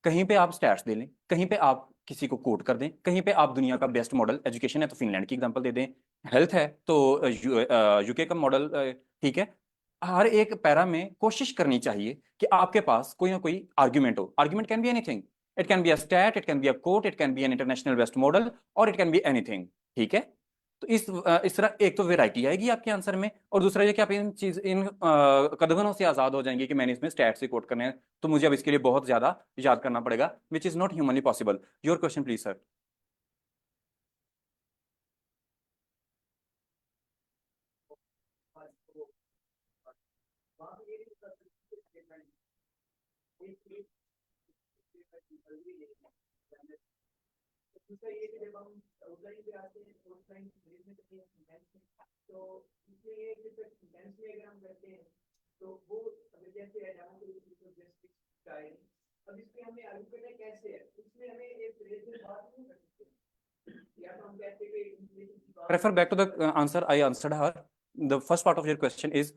कहीं पे आप स्टैट्स दे लें, कहीं पे आप किसी को कोट कर दें, कहीं पे आप दुनिया का बेस्ट मॉडल, एजुकेशन है तो फिनलैंड की एग्जांपल दे दें, हेल्थ है तो यूके का मॉडल, ठीक है. हर एक पैरा में कोशिश करनी चाहिए कि आपके पास कोई ना कोई आर्ग्यूमेंट हो. Argument can be anything, it can be a stat, it can be a quote, it can be an international best model, और इट कैन बी एनीथिंग, ठीक है. तो इस तरह एक तो वेराइटी आएगी आपके आंसर में, और दूसरा ये कि आप इन कदगनों से आजाद हो जाएंगे कि मैंने इसमें स्टैट से कोट करने हैं, तो मुझे अब इसके लिए बहुत ज्यादा याद करना पड़ेगा, विच is not humanly possible. Your question please sir. दूसरा ये कि जब हम ऑफलाइन पे आते हैं ऑफलाइन में करते हैं सेंटेंस में, तो इसमें ये कि सेंटेंस में अगर हम करते हैं तो वो अगर जैसे है ना तो जस्ट स्टाइल, अब इसमें हमें आगे करना कैसे है, इसमें हमें एक फ्रेज में बात नहीं कर सकते, या तो हम कहते हैं कि इंग्लिश की बात. Refer back to the answer I answered her. The first part of your question is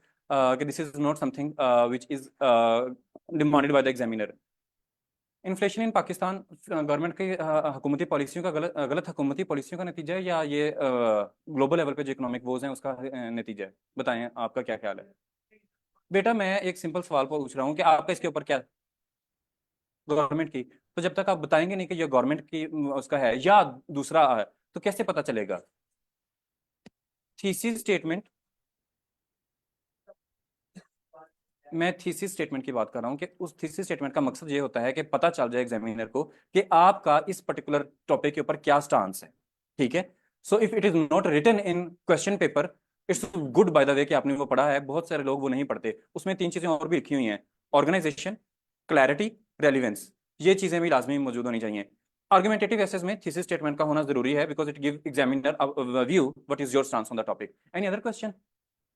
this is not something which is demanded by the examiner. Inflation in Pakistan government की हुकूमती पॉलिसियों का गलत हुकूमती पॉलिसियों का नतीजा है, या ये ग्लोबल लेवल पे जो इकोनॉमिक वोज हैं उसका नतीजा है? बताएं आपका क्या ख्याल है. बेटा मैं एक सिंपल सवाल पूछ रहा हूँ कि आपका इसके ऊपर क्या, गवर्नमेंट की, तो जब तक आप बताएंगे नहीं कि ये गवर्नमेंट की उसका है या दूसरा है, तो कैसे पता चलेगा. थीसिस स्टेटमेंट, मैं थीसिस स्टेटमेंट की बात कर रहा हूँ कि उस थीसिस स्टेटमेंट का मकसद ये होता है कि पता चल जाए एग्जामिनर को कि आपका इस पर्टिकुलर टॉपिक के ऊपर क्या स्टांस है, ठीक है. So if it is not written in question paper, it's good by the way कि आपने वो पढ़ा है. बहुत सारे लोग वो नहीं पढ़ते. उसमें 3 चीजें और भी लिखी हुई हैं: ऑर्गेनाइजेशन, क्लैरिटी, रेलिवेंस. ये चीजें भी लाजमी मौजूद होनी चाहिए. आर्गुमेंटेटिव एसेस में थीसिस स्टेटमेंट का होना जरूरी है, because it give examiner view what is your stance on the topic. Any other question?